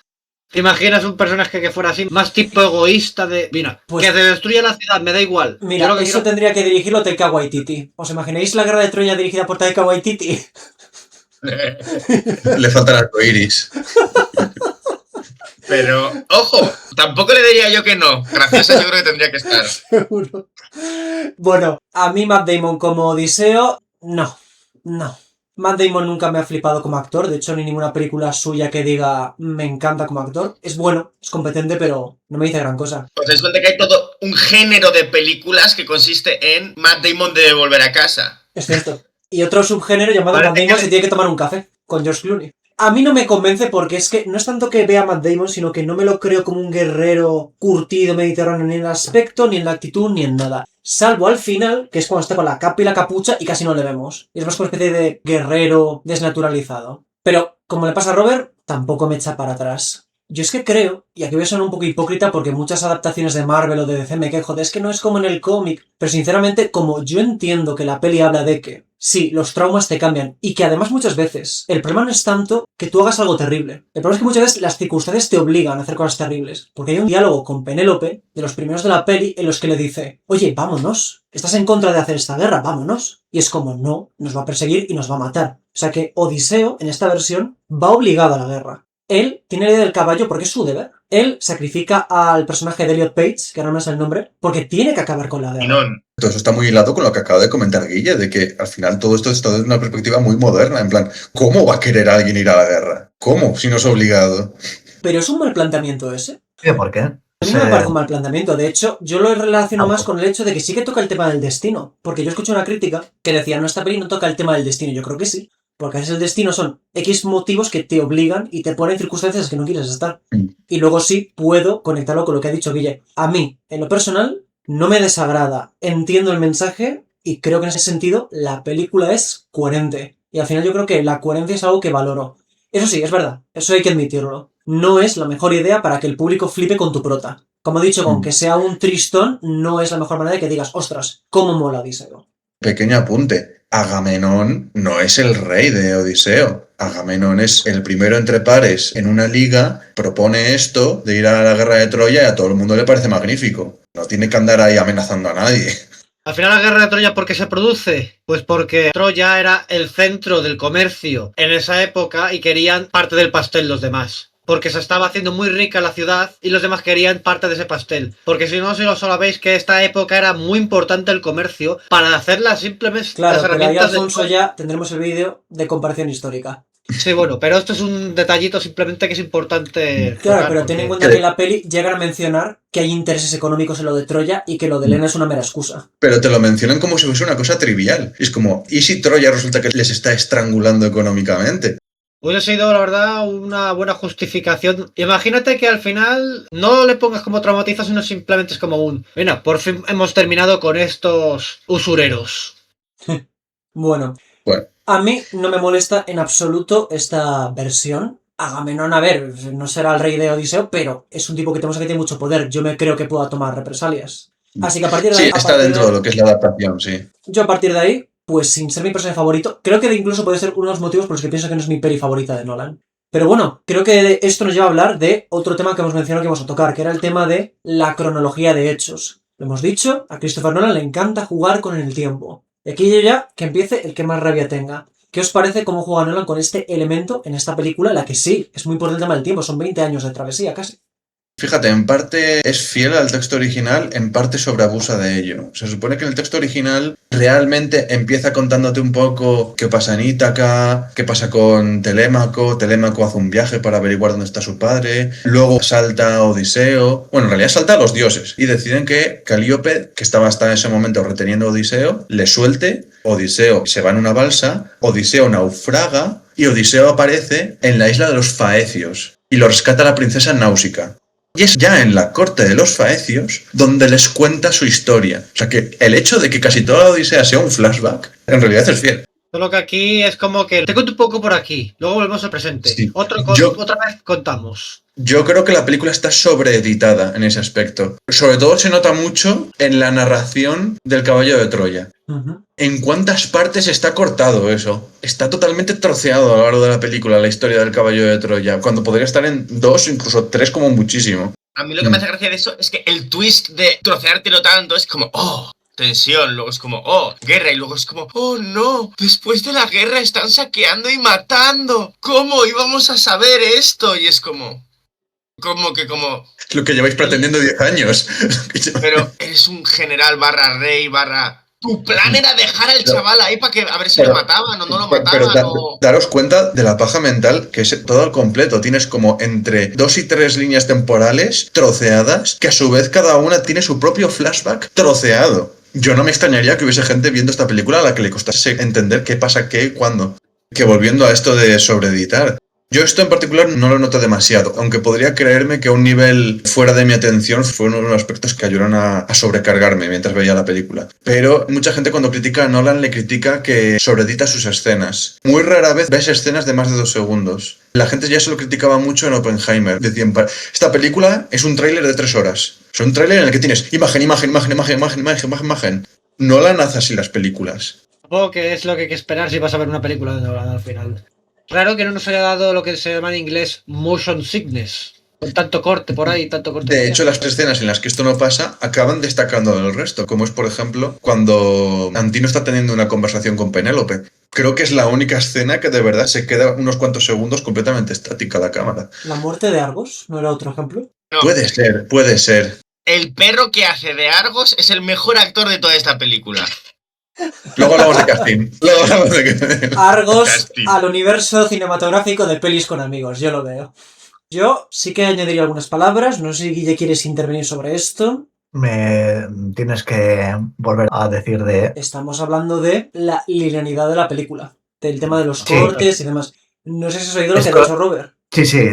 ¿Te imaginas un personaje que fuera así? Más tipo egoísta de... Mira, Pues- que se destruya la ciudad, me da igual. Mira, Yo lo que eso quiero- tendría que dirigirlo Taika Waititi. ¿Os imagináis la guerra de Troya dirigida por Taika Waititi? Le falta el arco iris. Pero, ojo, tampoco le diría yo que no. Graciosa yo creo que tendría que estar. Seguro. Bueno, a mí Matt Damon como Odiseo, no. Matt Damon nunca me ha flipado como actor, de hecho ni ninguna película suya que diga me encanta como actor. Es bueno, es competente, pero no me dice gran cosa. Os dais cuenta que hay todo un género de películas que consiste en Matt Damon debe volver a casa. Es cierto. Y otro subgénero llamado Parece Matt Damon que- se tiene que tomar un café con George Clooney. A mí no me convence porque es que no es tanto que vea a Matt Damon, sino que no me lo creo como un guerrero curtido mediterráneo ni en el aspecto, ni en la actitud, ni en nada. Salvo al final, que es cuando está con la capa y la capucha y casi no le vemos. Es más una especie de guerrero desnaturalizado. Pero, como le pasa a Robert, tampoco me echa para atrás. Yo es que creo, y aquí voy a sonar un poco hipócrita porque muchas adaptaciones de Marvel o de DC me quejo de es que no es como en el cómic, pero sinceramente, como yo entiendo que la peli habla de que sí, los traumas te cambian y que además muchas veces el problema no es tanto que tú hagas algo terrible. El problema es que muchas veces las circunstancias te obligan a hacer cosas terribles. Porque hay un diálogo con Penélope, de los primeros de la peli, en los que le dice, oye, vámonos, estás en contra de hacer esta guerra, vámonos. Y es como, no, nos va a perseguir y nos va a matar. O sea que Odiseo, en esta versión, va obligado a la guerra. Él tiene la idea del caballo porque es su deber. Él sacrifica al personaje de Elliot Page, que ahora no es el nombre, porque tiene que acabar con la guerra. Y no, Todo eso está muy hilado con lo que acaba de comentar Guille, de que al final todo esto está desde una perspectiva muy moderna, en plan, ¿cómo va a querer alguien ir a la guerra? ¿Cómo? Si no es obligado. Pero es un mal planteamiento ese. ¿Y por qué? A mí no me parece un mal planteamiento. De hecho, yo lo relaciono más con el hecho de que sí que toca el tema del destino. Porque yo escuché una crítica que decía, no, esta peli no toca el tema del destino. Yo creo que sí. Porque a veces el destino son X motivos que te obligan y te ponen circunstancias que no quieres estar. Y luego sí puedo conectarlo con lo que ha dicho Guille. A mí, en lo personal, no me desagrada. Entiendo el mensaje y creo que en ese sentido la película es coherente. Y al final yo creo que la coherencia es algo que valoro. Eso sí, es verdad, eso hay que admitirlo. No es la mejor idea para que el público flipe con tu prota. Como he dicho, con que sea un tristón, no es la mejor manera de que digas, ostras, cómo mola Odiseo. Pequeño apunte. Agamenón no es el rey de Odiseo. Agamenón es el primero entre pares en una liga, propone esto de ir a la guerra de Troya y a todo el mundo le parece magnífico. No tiene que andar ahí amenazando a nadie. Al final la guerra de Troya, ¿por qué se produce? Pues porque Troya era el centro del comercio en esa época y querían parte del pastel los demás. Porque se estaba haciendo muy rica la ciudad y los demás querían parte de ese pastel. Porque si no, si lo sabéis que esta época era muy importante el comercio para hacer las simples Claro, las pero ahí, herramientas Alfonso, ya tendremos el vídeo de comparación histórica. Sí, bueno, pero esto es un detallito simplemente que es importante. Claro, tocar, pero porque- ten en cuenta que en la peli llegan a mencionar que hay intereses económicos en lo de Troya y que lo de Helena es una mera excusa. Pero te lo mencionan como si fuese una cosa trivial. Es como, ¿y si Troya resulta que les está estrangulando económicamente? Hubiese sido, la verdad, una buena justificación. Imagínate que al final no le pongas como traumatiza, sino simplemente es como un... Mira, por fin hemos terminado con estos usureros. Bueno, Bueno, a mí no me molesta en absoluto esta versión. Agamenón, a ver, no será el rey de Odiseo, pero es un tipo que tenemos que tiene mucho poder. Yo me creo que pueda tomar represalias. Así que a partir de sí, ahí... está dentro de lo que es la adaptación, sí. Yo a partir de ahí, pues sin ser mi personaje favorito, creo que incluso puede ser uno de los motivos por los que pienso que no es mi peli favorita de Nolan. Pero bueno, creo que esto nos lleva a hablar de otro tema que hemos mencionado que vamos a tocar, que era el tema de la cronología de hechos. Lo hemos dicho, a Christopher Nolan le encanta jugar con el tiempo. Y aquí yo ya, que empiece el que más rabia tenga. ¿Qué os parece cómo juega Nolan con este elemento en esta película, en la que sí, es muy importante el tema del tiempo, son 20 años de travesía casi? Fíjate, en parte es fiel al texto original, en parte sobreabusa de ello. Se supone que en el texto original realmente empieza contándote un poco qué pasa en Ítaca, qué pasa con Telémaco. Telémaco hace un viaje para averiguar dónde está su padre. Luego salta Odiseo. Bueno, en realidad salta a los dioses y deciden que Calíope, que estaba hasta ese momento reteniendo a Odiseo, le suelte. Odiseo se va en una balsa, Odiseo naufraga y Odiseo aparece en la isla de los Faecios y lo rescata la princesa Náusica. Y es ya en la corte de los Faecios donde les cuenta su historia. O sea que el hecho de que casi toda la Odisea sea un flashback, en realidad es fiel. Solo que aquí es como que te cuento un poco por aquí, luego volvemos al presente. Sí. Otra vez contamos. Yo creo que la película está sobreeditada en ese aspecto. Sobre todo se nota mucho en la narración del caballo de Troya. ¿En cuántas partes está cortado eso? Está totalmente troceado a lo largo de la película la historia del caballo de Troya, cuando podría estar en 2, incluso 3 como muchísimo. A mí lo que me hace gracia de eso es que el twist de troceártelo tanto es como, oh, tensión, luego es como, oh, guerra, y luego es como, oh no, después de la guerra están saqueando y matando. ¿Cómo íbamos a saber esto? Y es como Lo que lleváis pretendiendo 10 años. pero eres un general barra rey barra... Tu plan era dejar al chaval ahí para que a ver si lo mataban o no lo mataban o... Daros cuenta de la paja mental que es todo al completo. Tienes como entre 2 y 3 líneas temporales troceadas que a su vez cada una tiene su propio flashback troceado. Yo no me extrañaría que hubiese gente viendo esta película a la que le costase entender qué pasa, qué, cuándo. Que volviendo a esto de sobreeditar. Yo esto en particular no lo noto demasiado, aunque podría creerme que a un nivel fuera de mi atención fue uno de los aspectos que ayudaron a sobrecargarme mientras veía la película. Pero mucha gente cuando critica a Nolan le critica que sobreedita sus escenas. Muy rara vez ves escenas de más de 2 segundos. La gente ya se lo criticaba mucho en Oppenheimer. Decían, esta película es un tráiler de 3 horas. Es un tráiler en el que tienes imagen. Nolan hace así las películas. Supongo que es lo que hay que esperar si vas a ver una película de Nolan al final. Raro que no nos haya dado lo que se llama en inglés motion sickness. Con tanto corte por ahí, tanto corte. De hecho, las escenas en las que esto no pasa acaban destacando del resto, como es, por ejemplo, cuando Antino está teniendo una conversación con Penélope. Creo que es la única escena que de verdad se queda unos cuantos segundos completamente estática la cámara. ¿La muerte de Argos no era otro ejemplo? No, Puede ser. el perro que hace de Argos es el mejor actor de toda esta película. Luego hablamos de casting. Argos Casting. al universo cinematográfico de pelis con amigos, yo lo veo. Yo sí que añadiría algunas palabras, no sé si Guille quieres intervenir sobre esto. Me tienes que volver a decir de... Estamos hablando de la linealidad de la película, del tema de los Sí. cortes y demás. No sé si has oído lo Es que ha co- dicho Robert. Sí,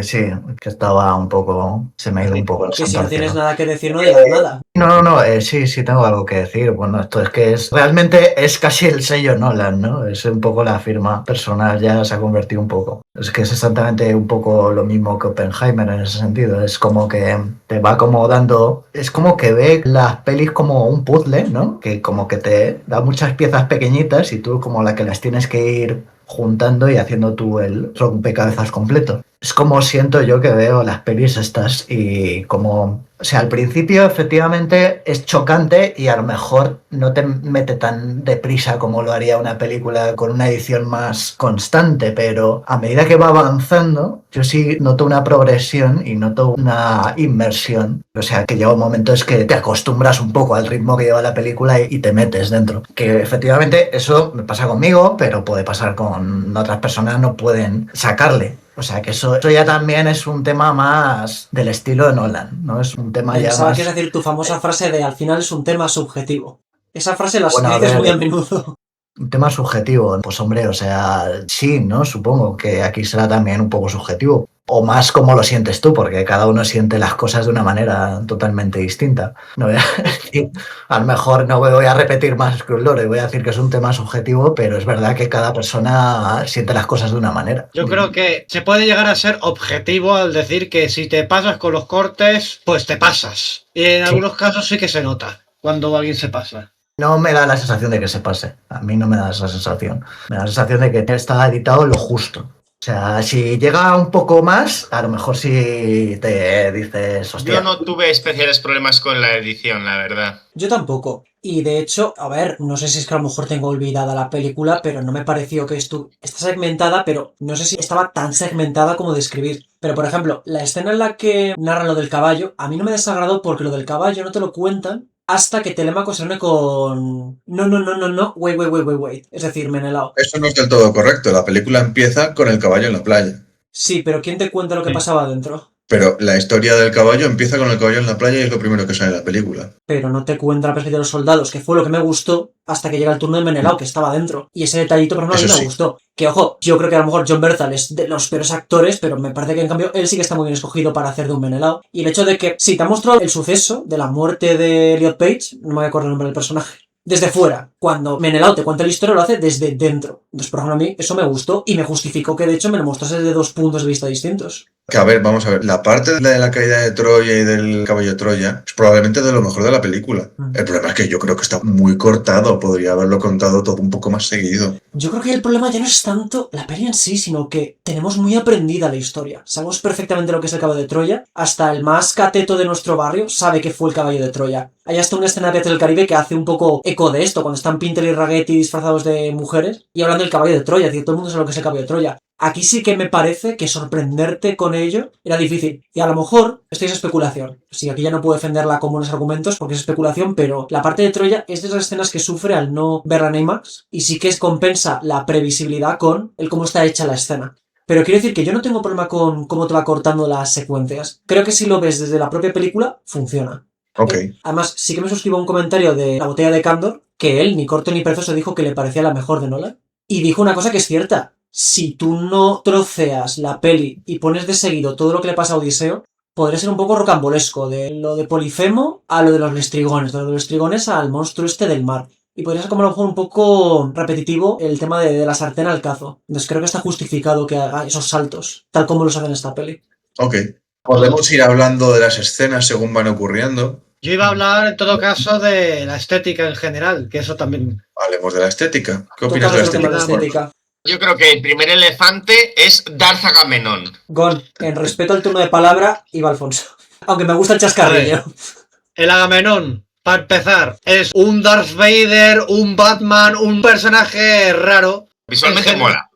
que estaba un poco, se me ha ido un poco la Que si santa no al tienes cielo. nada que decir, no digas nada. No, sí tengo algo que decir. Bueno, esto es que realmente es casi el sello Nolan, ¿no? Es un poco la firma personal, ya se ha convertido un poco. Es que es exactamente un poco lo mismo que Oppenheimer en ese sentido. Es como que te va como dando, es como que ve las pelis como un puzzle, ¿no? Que como que te da muchas piezas pequeñitas y tú como la que las tienes que ir juntando y haciendo tú el rompecabezas completo. Es como siento yo que veo las pelis estas y como, o sea, al principio efectivamente es chocante y a lo mejor no te mete tan deprisa como lo haría una película con una edición más constante, pero a medida que va avanzando, yo sí noto una progresión y noto una inmersión. O sea, que llega un momento es que te acostumbras un poco al ritmo que lleva la película y te metes dentro. Que efectivamente eso me pasa conmigo, pero puede pasar con otras personas, no pueden sacarle. O sea que eso ya también es un tema más del estilo de Nolan, ¿no? Es un tema ya Pensaba más... que es decir tu famosa frase de al final es un tema subjetivo. Esa frase la Bueno, a dices muy a ver, menudo. un tema subjetivo. Pues hombre, o sea, sí, ¿no? Supongo que aquí será también un poco subjetivo. O más como lo sientes tú, porque cada uno siente las cosas de una manera totalmente distinta. No voy a decir, a lo mejor no voy a repetir más que un lore, voy a decir que es un tema subjetivo, pero es verdad que cada persona siente las cosas de una manera. Yo creo que se puede llegar a ser objetivo al decir que si te pasas con los cortes, pues te pasas. Y en Sí. algunos casos sí que se nota cuando alguien se pasa. No me da la sensación de que se pase. A mí no me da esa sensación. Me da la sensación de que está editado lo justo. O sea, si llega un poco más, a lo mejor sí te dices, hostia. Yo no tuve especiales problemas con la edición, la verdad. Yo tampoco. Y de hecho, a ver, no sé si es que a lo mejor tengo olvidada la película, pero no me pareció que está segmentada, pero no sé si estaba tan segmentada como describir. Pero por ejemplo, la escena en la que narran lo del caballo, a mí no me desagradó porque lo del caballo no te lo cuentan hasta que Telémaco se une con... No, wait. Es decir, Menelao. Eso no es del todo correcto. La película empieza con el caballo en la playa. Sí, pero ¿quién te cuenta lo que pasaba adentro? Pero la historia del caballo empieza con el caballo en la playa y es lo primero que sale en la película. Pero no te cuenta la perspectiva de los soldados, que fue lo que me gustó hasta que llega el turno de Menelao, que estaba dentro. Y ese detallito, por ejemplo, a mí Eso me sí. gustó. Que ojo, yo creo que a lo mejor John Bernthal es de los peores actores, pero me parece que en cambio él sí que está muy bien escogido para hacer de un Menelao. Y el hecho de que, sí, te ha mostrado el suceso de la muerte de Elliot Page, no me voy a acordar el nombre del personaje, desde fuera. Cuando Menelao te cuenta la historia, lo hace desde dentro. Entonces, por ejemplo, a mí eso me gustó y me justificó que de hecho me lo mostrase desde dos puntos de vista distintos. Que a ver, vamos a ver, la parte de la caída de Troya y del caballo de Troya es probablemente de lo mejor de la película. El problema es que yo creo que está muy cortado, podría haberlo contado todo un poco más seguido. Yo creo que el problema ya no es tanto la peli en sí, sino que tenemos muy aprendida la historia. Sabemos perfectamente lo que es el caballo de Troya. Hasta el más cateto de nuestro barrio sabe que fue el caballo de Troya. Hay hasta una escena de Piratas del Caribe que hace un poco eco de esto, cuando están Pinter y Raggeti disfrazados de mujeres y hablando del caballo de Troya. Es decir, todo el mundo sabe lo que es el caballo de Troya. Aquí sí que me parece que sorprenderte con ello era difícil. Y a lo mejor, esto es especulación. Sí, aquí ya no puedo defenderla con buenos argumentos porque es especulación, pero la parte de Troya es de esas escenas que sufre al no verla en IMAX y sí que compensa la previsibilidad con el cómo está hecha la escena. Pero quiero decir que yo no tengo problema con cómo te va cortando las secuencias. Creo que si lo ves desde la propia película, funciona. Ok. Además, sí que me suscribo a un comentario de La botella de Candor, que él, ni corto ni perezoso, dijo que le parecía la mejor de Nolan. Y dijo una cosa que es cierta. Si tú no troceas la peli y pones de seguido todo lo que le pasa a Odiseo, podría ser un poco rocambolesco, de lo de Polifemo a lo de los lestrigones, de lo de los lestrigones al monstruo este del mar. Y podría ser como a lo mejor un poco repetitivo el tema de la sartén al cazo. Entonces creo que está justificado que haga esos saltos, tal como los hace en esta peli. Ok. Podemos ir hablando de las escenas según van ocurriendo. Yo iba a hablar en todo caso de la estética en general, que eso también... Hablemos de la estética. ¿Qué opinas de la Tócanos el tema de la estética? estética. Yo creo que el primer elefante es Darth Agamenón. Gon, en respeto al turno de palabra, iba Alfonso. Aunque me gusta el chascarrillo. El Agamenón, para empezar, es un Darth Vader, un Batman, un personaje raro. Visualmente En mola.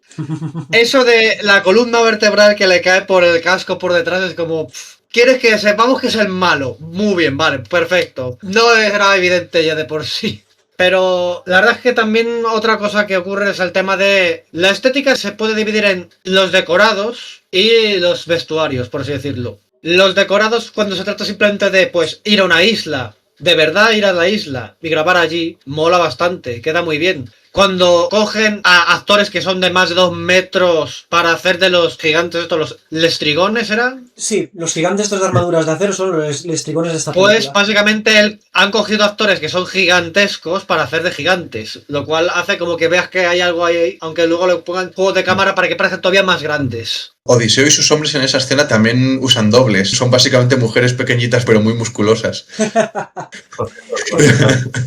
Eso de la columna vertebral que le cae por el casco por detrás es como... ¿Quieres que sepamos que es el malo? Muy bien, vale, perfecto. No era evidente ya de por sí. Pero la verdad es que también otra cosa que ocurre es el tema de... La estética se puede dividir en los decorados y los vestuarios, por así decirlo. Los decorados cuando se trata simplemente de, pues, ir a una isla. De verdad ir a la isla y grabar allí mola bastante, queda muy bien. Cuando cogen a actores que son de más de 2 metros para hacer de los gigantes estos, los lestrigones, ¿eran? Sí, los gigantes estos de armaduras de acero son los lestrigones de esta película. Pues básicamente han cogido actores que son gigantescos para hacer de gigantes, lo cual hace como que veas que hay algo ahí, aunque luego le pongan juegos de cámara para que parezcan todavía más grandes. Odiseo y sus hombres en esa escena también usan dobles. Son básicamente mujeres pequeñitas pero muy musculosas.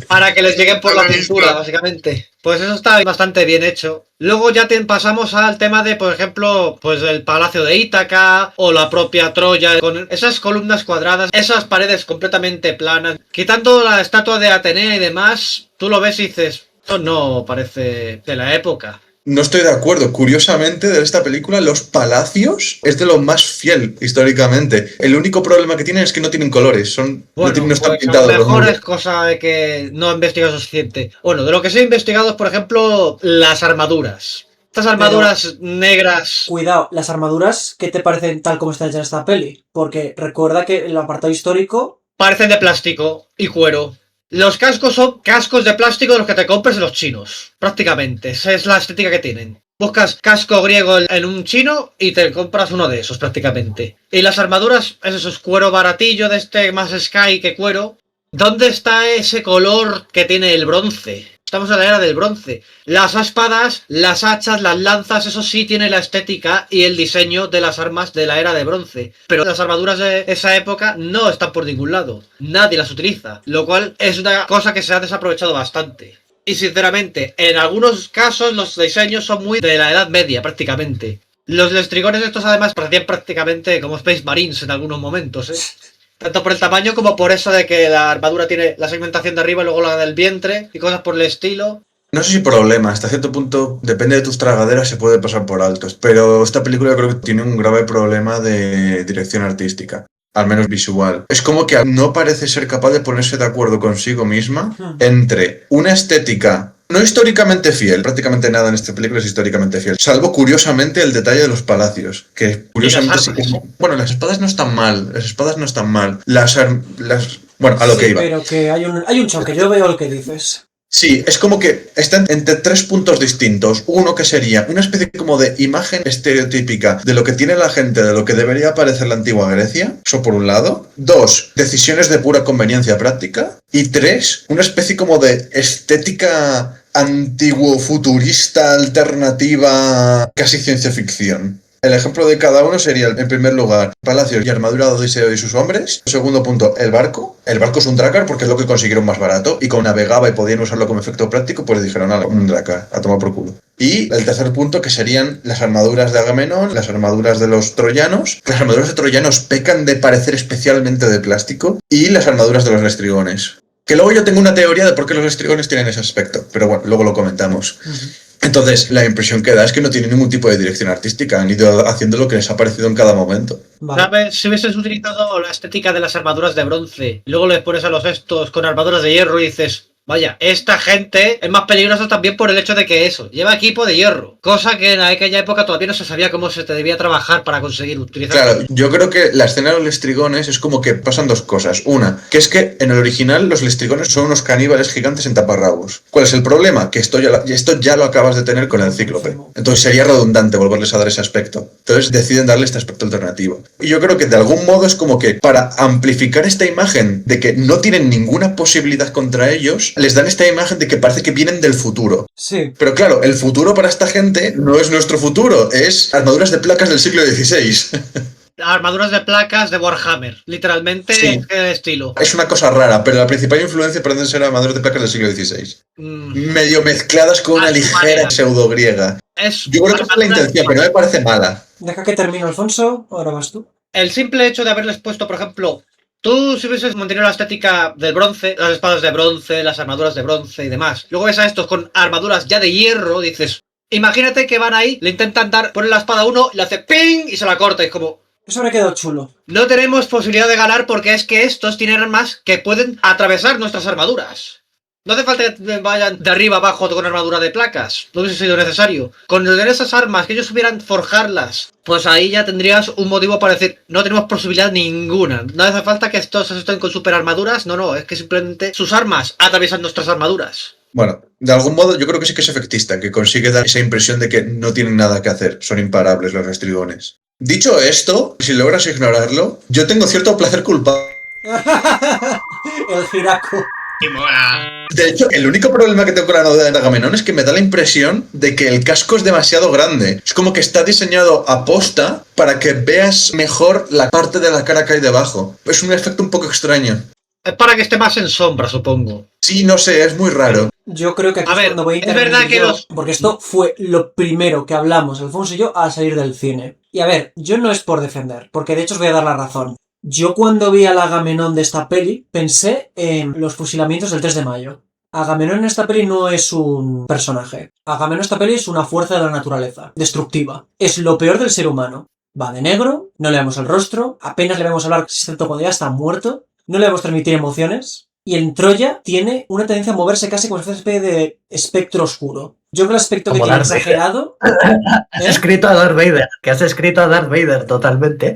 Para que les lleguen por No la lo he visto. cintura, básicamente. Pues eso está bastante bien hecho. Luego ya pasamos al tema de, por ejemplo, pues el Palacio de Ítaca o la propia Troya, con esas columnas cuadradas, esas paredes completamente planas. Quitando la estatua de Atenea y demás, tú lo ves y dices, esto no parece de la época. No estoy de acuerdo. Curiosamente, de esta película, los palacios es de lo más fiel históricamente. El único problema que tienen es que no tienen colores. Bueno, no están pues a pintados lo los mejor muros. es cosa de que no he investigado suficiente. Bueno, de lo que sí he investigado es, por ejemplo, las armaduras. Estas armaduras negras. Cuidado, las armaduras, ¿qué te parecen tal como está hecha esta peli? Porque recuerda que el apartado histórico... Parecen de plástico y cuero. Los cascos son cascos de plástico de los que te compras de los chinos, prácticamente. Esa es la estética que tienen. Buscas casco griego en un chino y te compras uno de esos prácticamente. Y las armaduras, eso es cuero baratillo de este más sky que cuero. ¿Dónde está ese color que tiene el bronce? Estamos en la era del bronce. Las espadas, las hachas, las lanzas, eso sí tiene la estética y el diseño de las armas de la era de bronce. Pero las armaduras de esa época no están por ningún lado. Nadie las utiliza. Lo cual es una cosa que se ha desaprovechado bastante. Y sinceramente, en algunos casos los diseños son muy de la Edad Media prácticamente. Los lestrigones estos además parecían prácticamente como Space Marines en algunos momentos, ¿eh? Tanto por el tamaño como por eso de que la armadura tiene la segmentación de arriba y luego la del vientre y cosas por el estilo. No sé si problema, hasta cierto punto, depende de tus tragaderas, se puede pasar por altos. Pero esta película creo que tiene un grave problema de dirección artística, al menos visual. Es como que no parece ser capaz de ponerse de acuerdo consigo misma entre una estética no históricamente fiel, prácticamente nada en esta película es históricamente fiel, salvo curiosamente el detalle de los palacios, que curiosamente sí que... Bueno, las espadas no están mal, Bueno, a lo que iba. Pero que hay un choque, yo veo lo que dices. Sí, es como que están entre 3 puntos distintos. Uno que sería una especie como de imagen estereotípica de lo que tiene la gente, de lo que debería parecer la antigua Grecia. Eso por un lado. 2, decisiones de pura conveniencia práctica. Y 3, una especie como de estética antiguo-futurista, alternativa, casi ciencia ficción. El ejemplo de cada uno sería, en primer lugar, palacios y armadura de Odiseo y sus hombres. Segundo punto, el barco. El barco es un dracar porque es lo que consiguieron más barato y como navegaba y podían usarlo como efecto práctico, pues dijeron, un dracar, a tomar por culo. Y el tercer punto, que serían las armaduras de Agamenón, las armaduras de los troyanos. Las armaduras de troyanos pecan de parecer especialmente de plástico y las armaduras de los lestrigones. Que luego yo tengo una teoría de por qué los lestrigones tienen ese aspecto, pero bueno, luego lo comentamos. Entonces, la impresión que da es que no tiene ningún tipo de dirección artística, han ido haciendo lo que les ha parecido en cada momento. Vale. ¿Sabes? Si hubieses utilizado la estética de las armaduras de bronce, y luego les pones a los estos con armaduras de hierro y dices, vaya, esta gente es más peligrosa también por el hecho de que eso, lleva equipo de hierro, cosa que en aquella época todavía no se sabía cómo se te debía trabajar para conseguir utilizar. Claro, yo creo que la escena de los lestrigones es como que pasan dos cosas. Una, que es que en el original los lestrigones son unos caníbales gigantes en taparrabos. ¿Cuál es el problema? Que esto ya lo acabas de tener con el cíclope. Entonces sería redundante volverles a dar ese aspecto. Entonces deciden darle este aspecto alternativo. Y yo creo que de algún modo es como que para amplificar esta imagen de que no tienen ninguna posibilidad contra ellos, les dan esta imagen de que parece que vienen del futuro. Sí. Pero claro, el futuro para esta gente no es nuestro futuro, es armaduras de placas del siglo XVI. Armaduras de placas de Warhammer, literalmente, Sí. ¿en qué estilo? Es una cosa rara, pero la principal influencia parecen ser armaduras de placas del siglo XVI. Medio mezcladas con una A su ligera manera. pseudo-griega. Yo creo que esa es la intención, pero no me parece mala. Deja que termine Alfonso, ahora vas tú. El simple hecho de haberles puesto, por ejemplo, tú si hubieses mantenido la estética del bronce, las espadas de bronce, las armaduras de bronce y demás, luego ves a estos con armaduras ya de hierro, dices, imagínate que van ahí, le intentan poner la espada a uno, le hace ¡ping! Y se la corta, y es como, Eso habría quedado chulo. no tenemos posibilidad de ganar porque es que estos tienen armas que pueden atravesar nuestras armaduras. No hace falta que vayan de arriba abajo con armadura de placas. No hubiese sido necesario. Con esas armas, que ellos supieran forjarlas, pues ahí ya tendrías un motivo para decir, no tenemos posibilidad ninguna. No hace falta que estos estén con super armaduras. No, es que simplemente sus armas atraviesan nuestras armaduras. Bueno, de algún modo yo creo que sí que es efectista, que consigue dar esa impresión de que no tienen nada que hacer, son imparables los restrigones. Dicho esto, si logras ignorarlo, yo tengo cierto placer culpable. El Giraco. ¡Y mola! De hecho, el único problema que tengo con la novela de Agamenón es que me da la impresión de que el casco es demasiado grande. Es como que está diseñado a posta para que veas mejor la parte de la cara que hay debajo. Es un efecto un poco extraño. Es para que esté más en sombra, supongo. Sí, no sé, es muy raro. Yo creo que aquí A ver, cuando voy a es intervenir verdad que yo, los- porque esto fue lo primero que hablamos, Alfonso y yo, al salir del cine. Y a ver, yo no es por defender, porque de hecho os voy a dar la razón. Yo cuando vi al Agamenón de esta peli, pensé en los fusilamientos del 3 de mayo. Agamenón en esta peli no es un personaje. Agamenón en esta peli es una fuerza de la naturaleza, destructiva. Es lo peor del ser humano. Va de negro, no le vemos el rostro, apenas le vemos hablar, excepto cuando ya está muerto, no le vemos transmitir emociones. Y en Troya tiene una tendencia a moverse casi como si fuese una especie de espectro oscuro. Yo creo que el aspecto que Como tiene Darth Vader. exagerado... Has escrito a Darth Vader, que has escrito a Darth Vader totalmente.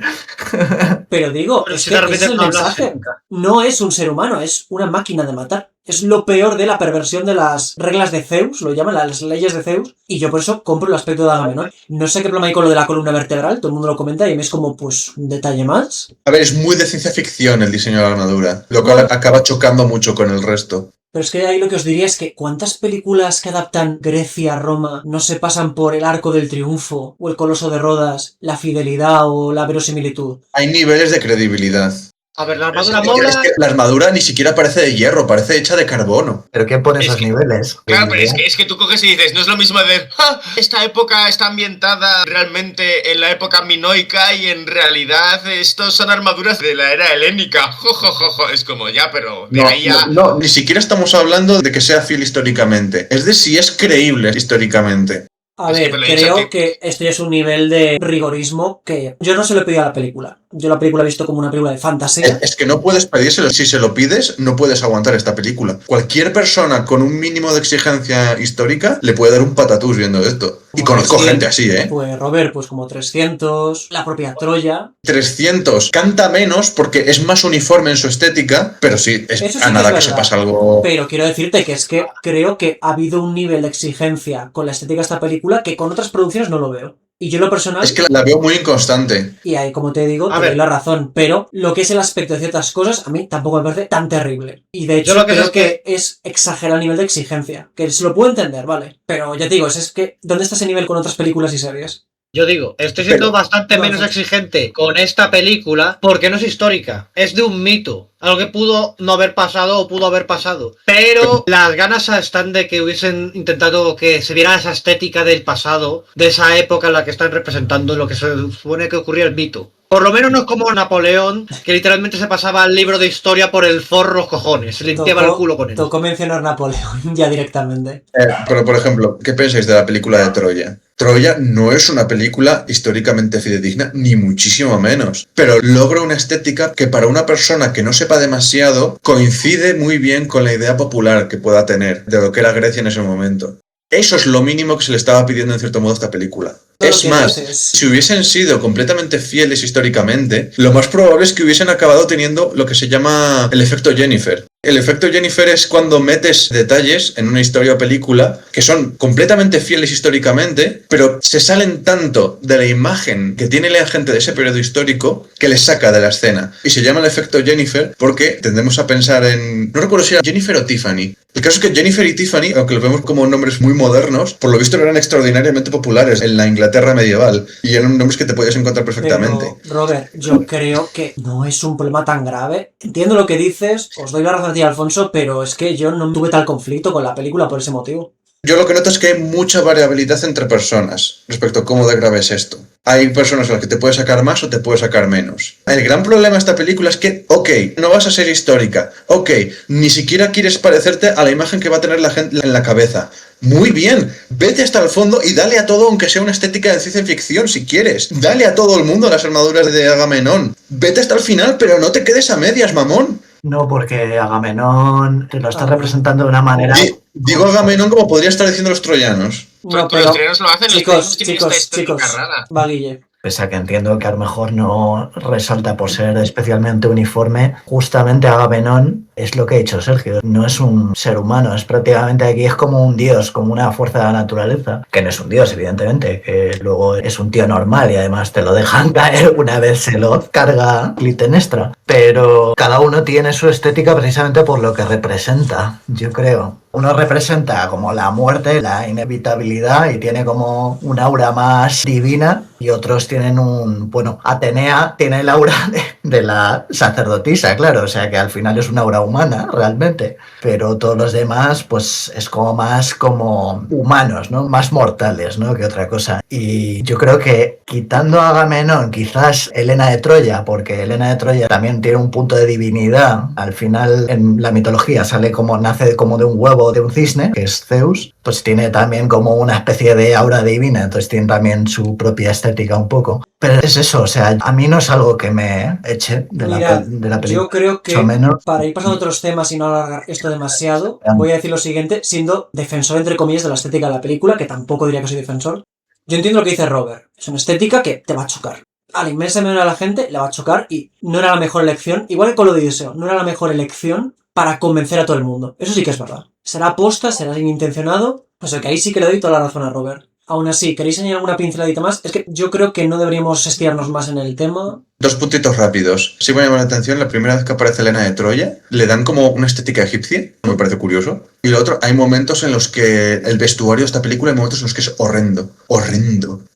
Pero digo, Pero es si que Darth ese es Vader el no habla mensaje. nunca. No es un ser humano, es una máquina de matar. Es lo peor de la perversión de las reglas de Zeus, lo llaman las leyes de Zeus, y yo por eso compro el aspecto de Agamenón. No sé qué problema hay con lo de la columna vertebral, todo el mundo lo comenta y a mí es como, pues, un detalle más. A ver, es muy de ciencia ficción el diseño de la armadura, lo cual acaba chocando mucho con el resto. Pero es que ahí lo que os diría es que ¿cuántas películas que adaptan Grecia, Roma, no se pasan por el Arco del Triunfo, o el Coloso de Rodas, la fidelidad o la verosimilitud? Hay niveles de credibilidad. A ver, la armadura Es mola. que la armadura ni siquiera parece de hierro, parece hecha de carbono. ¿Pero quién pone Es esos que- niveles? Claro, pero es que tú coges y dices, no es lo mismo de "Ah, esta época está ambientada realmente en la época minoica y en realidad estos son armaduras de la era helénica. Jo, jo, jo, jo". Es como ya, pero de No, ahí ya... no, ni siquiera estamos hablando de que sea fiel históricamente. Es de si es creíble históricamente. A Es que ver, me lo he dicho creo a ti. que esto ya es un nivel de rigorismo que yo no se lo he pedido a la película. Yo la película he visto como una película de fantasía. Es que no puedes pedírselo. Si se lo pides, no puedes aguantar esta película. Cualquier persona con un mínimo de exigencia histórica le puede dar un patatús viendo esto. Y Como conozco 300, gente así, ¿eh? Pues Robert, pues como 300, la propia Troya. 300. Canta menos porque es más uniforme en su estética, pero sí, es Eso sí a que nada es que se verdad. pasa algo... Pero quiero decirte que es que creo que ha habido un nivel de exigencia con la estética de esta película que con otras producciones no lo veo. Y yo en lo personal, Es que la veo muy inconstante. y ahí como te digo, A te ver. doy la razón, pero lo que es el aspecto de ciertas cosas a mí tampoco me parece tan terrible. Y de hecho Yo lo que sé creo es que es exagerar el nivel de exigencia, que se lo puedo entender, ¿vale? Pero ya te digo, es que ¿dónde está ese nivel con otras películas y series? Yo digo, estoy siendo Pero- bastante No, menos no. exigente con esta película porque no es histórica, es de un mito, algo que pudo no haber pasado o pudo haber pasado. Pero las ganas están de que hubiesen intentado que se viera esa estética del pasado, de esa época en la que están representando lo que se supone que ocurría el mito. Por lo menos no es como Napoleón, que literalmente se pasaba el libro de historia por el forro los cojones, se limpiaba el culo con él. Tocó mencionar Napoleón ya directamente. Pero, por ejemplo, ¿qué pensáis de la película de Troya? Troya no es una película históricamente fidedigna, ni muchísimo menos, pero logra una estética que para una persona que no sepa demasiado coincide muy bien con la idea popular que pueda tener de lo que era Grecia en ese momento. Eso es lo mínimo que se le estaba pidiendo en cierto modo a esta película. Todo lo Es que más, dices. si hubiesen sido completamente fieles históricamente, lo más probable es que hubiesen acabado teniendo lo que se llama el efecto Jennifer. El efecto Jennifer es cuando metes detalles en una historia o película que son completamente fieles históricamente, pero se salen tanto de la imagen que tiene la gente de ese periodo histórico que les saca de la escena. Y se llama el efecto Jennifer porque tendemos a pensar en... No recuerdo si era Jennifer o Tiffany. El caso es que Jennifer y Tiffany, aunque los vemos como nombres muy modernos, por lo visto eran extraordinariamente populares en la Inglaterra medieval y eran nombres que te podías encontrar perfectamente. Pero, Robert, yo creo que no es un problema tan grave. Entiendo lo que dices, os doy la razón a ti, Alfonso, pero es que yo no tuve tal conflicto con la película por ese motivo. Yo lo que noto es que hay mucha variabilidad entre personas respecto a cómo de grave es esto. Hay personas a las que te puede sacar más o te puede sacar menos. El gran problema de esta película es que, ok, no vas a ser histórica, ok, ni siquiera quieres parecerte a la imagen que va a tener la gente en la cabeza. Muy bien, vete hasta el fondo y dale a todo, aunque sea una estética de ciencia ficción, si quieres. Dale a todo el mundo las armaduras de Agamenón. Vete hasta el final, pero no te quedes a medias, mamón. No, porque Agamenón te lo está representando de una manera... Digo Agamenón como podría estar diciendo los troyanos. No, Con los trenes lo hacen, los chicos, trenes tienen esta chicos, estética chicos, rara. va Guille. pese a que entiendo que a lo mejor no resalta por ser especialmente uniforme, justamente Agamenón es lo que ha dicho Sergio, no es un ser humano, es prácticamente aquí es como un dios, como una fuerza de la naturaleza, que no es un dios evidentemente, que luego es un tío normal y además te lo dejan caer una vez se lo carga Clitemnestra, pero cada uno tiene su estética precisamente por lo que representa, yo creo. Uno representa como la muerte, la inevitabilidad y tiene como un aura más divina y otros tienen Atenea tiene el aura de la sacerdotisa, claro, o sea que al final es una aura humana realmente, pero todos los demás pues es como más como humanos, ¿no? Más mortales, ¿no? Que otra cosa. Y yo creo que quitando a Agamenón, quizás Helena de Troya, porque Helena de Troya también tiene un punto de divinidad, al final en la mitología nace como de un huevo de un cisne, que es Zeus, pues tiene también como una especie de aura divina, entonces tiene también su propia estética un poco. Pero es eso, o sea, a mí no es algo que me eche de la película. Yo creo que menos, para ir pasando a otros temas y no alargar esto demasiado, voy a decir lo siguiente, siendo defensor entre comillas de la estética de la película, que tampoco diría que soy defensor. Yo entiendo lo que dice Robert, es una estética que te va a chocar. A la inmensa mayoría de la gente le va a chocar y no era la mejor elección, igual que con lo de Odiseo, no era la mejor elección para convencer a todo el mundo. Eso sí que es verdad. Será aposta, será intencionado, o sea que ahí sí que le doy toda la razón a Robert. Aún así, ¿queréis añadir alguna pinceladita más? Es que yo creo que no deberíamos estirarnos más en el tema. 2 puntitos rápidos. Sí me llama la atención, la primera vez que aparece Helena de Troya, le dan como una estética egipcia, me parece curioso. Y lo otro, hay momentos en los que el vestuario de esta película, hay momentos en los que es horrendo.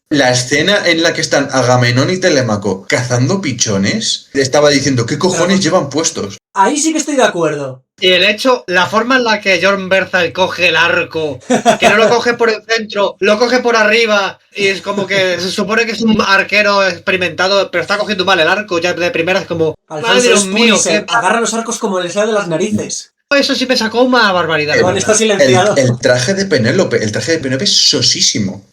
La escena en la que están Agamenón y Telémaco cazando pichones, estaba diciendo, ¿qué cojones llevan puestos? Ahí sí que estoy de acuerdo. Y el hecho, la forma en la que Jorn Berzal coge el arco, que no lo coge por el centro, lo coge por arriba, y es como que se supone que es un arquero experimentado, pero está cogiendo mal el arco, ya de primera es como, Alfonso Dios mío, se agarra los arcos como le sale de las narices. eso sí me sacó una barbaridad. Juan está silenciado. El traje de Penélope es sosísimo.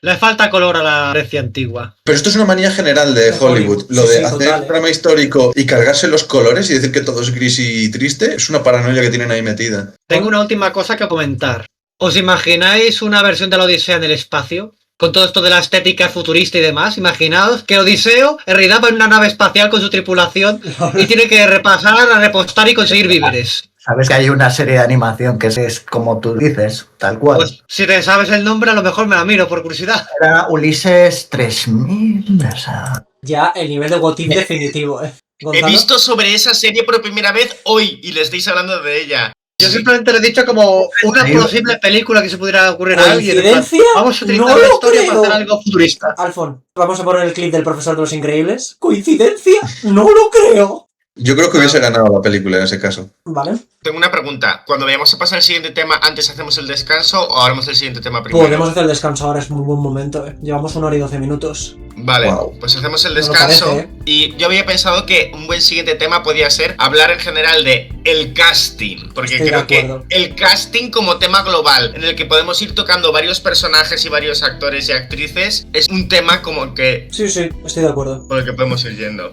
Le falta color a la Grecia antigua. Pero esto es una manía general de Hollywood. Lo de hacer total, drama histórico y cargarse los colores y decir que todo es gris y triste es una paranoia que tienen ahí metida. Tengo una última cosa que comentar. ¿Os imagináis una versión de la Odisea en el espacio? Con todo esto de la estética futurista y demás. Imaginaos que Odiseo en realidad va en una nave espacial con su tripulación y tiene que repostar y conseguir víveres. Sabes que hay una serie de animación que es como tú dices, tal cual. Pues si te sabes el nombre, a lo mejor me la miro por curiosidad. Era Ulises 3000, o sea... Ya el nivel de What If definitivo, ¿eh? He ¿Gonzalo? visto sobre esa serie por primera vez hoy y le estáis hablando de ella. Yo simplemente lo he dicho como una posible película que se pudiera ocurrir a alguien. ¿Coincidencia? Vamos a utilizar No la lo historia creo. para hacer algo futurista. Alfon, vamos a poner el clip del profesor de los increíbles. ¿Coincidencia? No lo creo. Yo creo que hubiese ganado la película en ese caso. Vale. Tengo una pregunta. Cuando vayamos a pasar al siguiente tema, ¿antes hacemos el descanso o hablamos del siguiente tema primero? Podemos hacer el descanso ahora, es muy buen momento, ¿eh? Llevamos 1 hora y 12 minutos. Vale, Wow. pues hacemos el No lo descanso. parece, ¿eh? Y yo había pensado que un buen siguiente tema podía ser hablar en general de el casting. Porque Estoy de creo que acuerdo. el casting como tema global, en el que podemos ir tocando varios personajes y varios actores y actrices, es un tema como que Sí, estoy de acuerdo. por el que podemos ir yendo.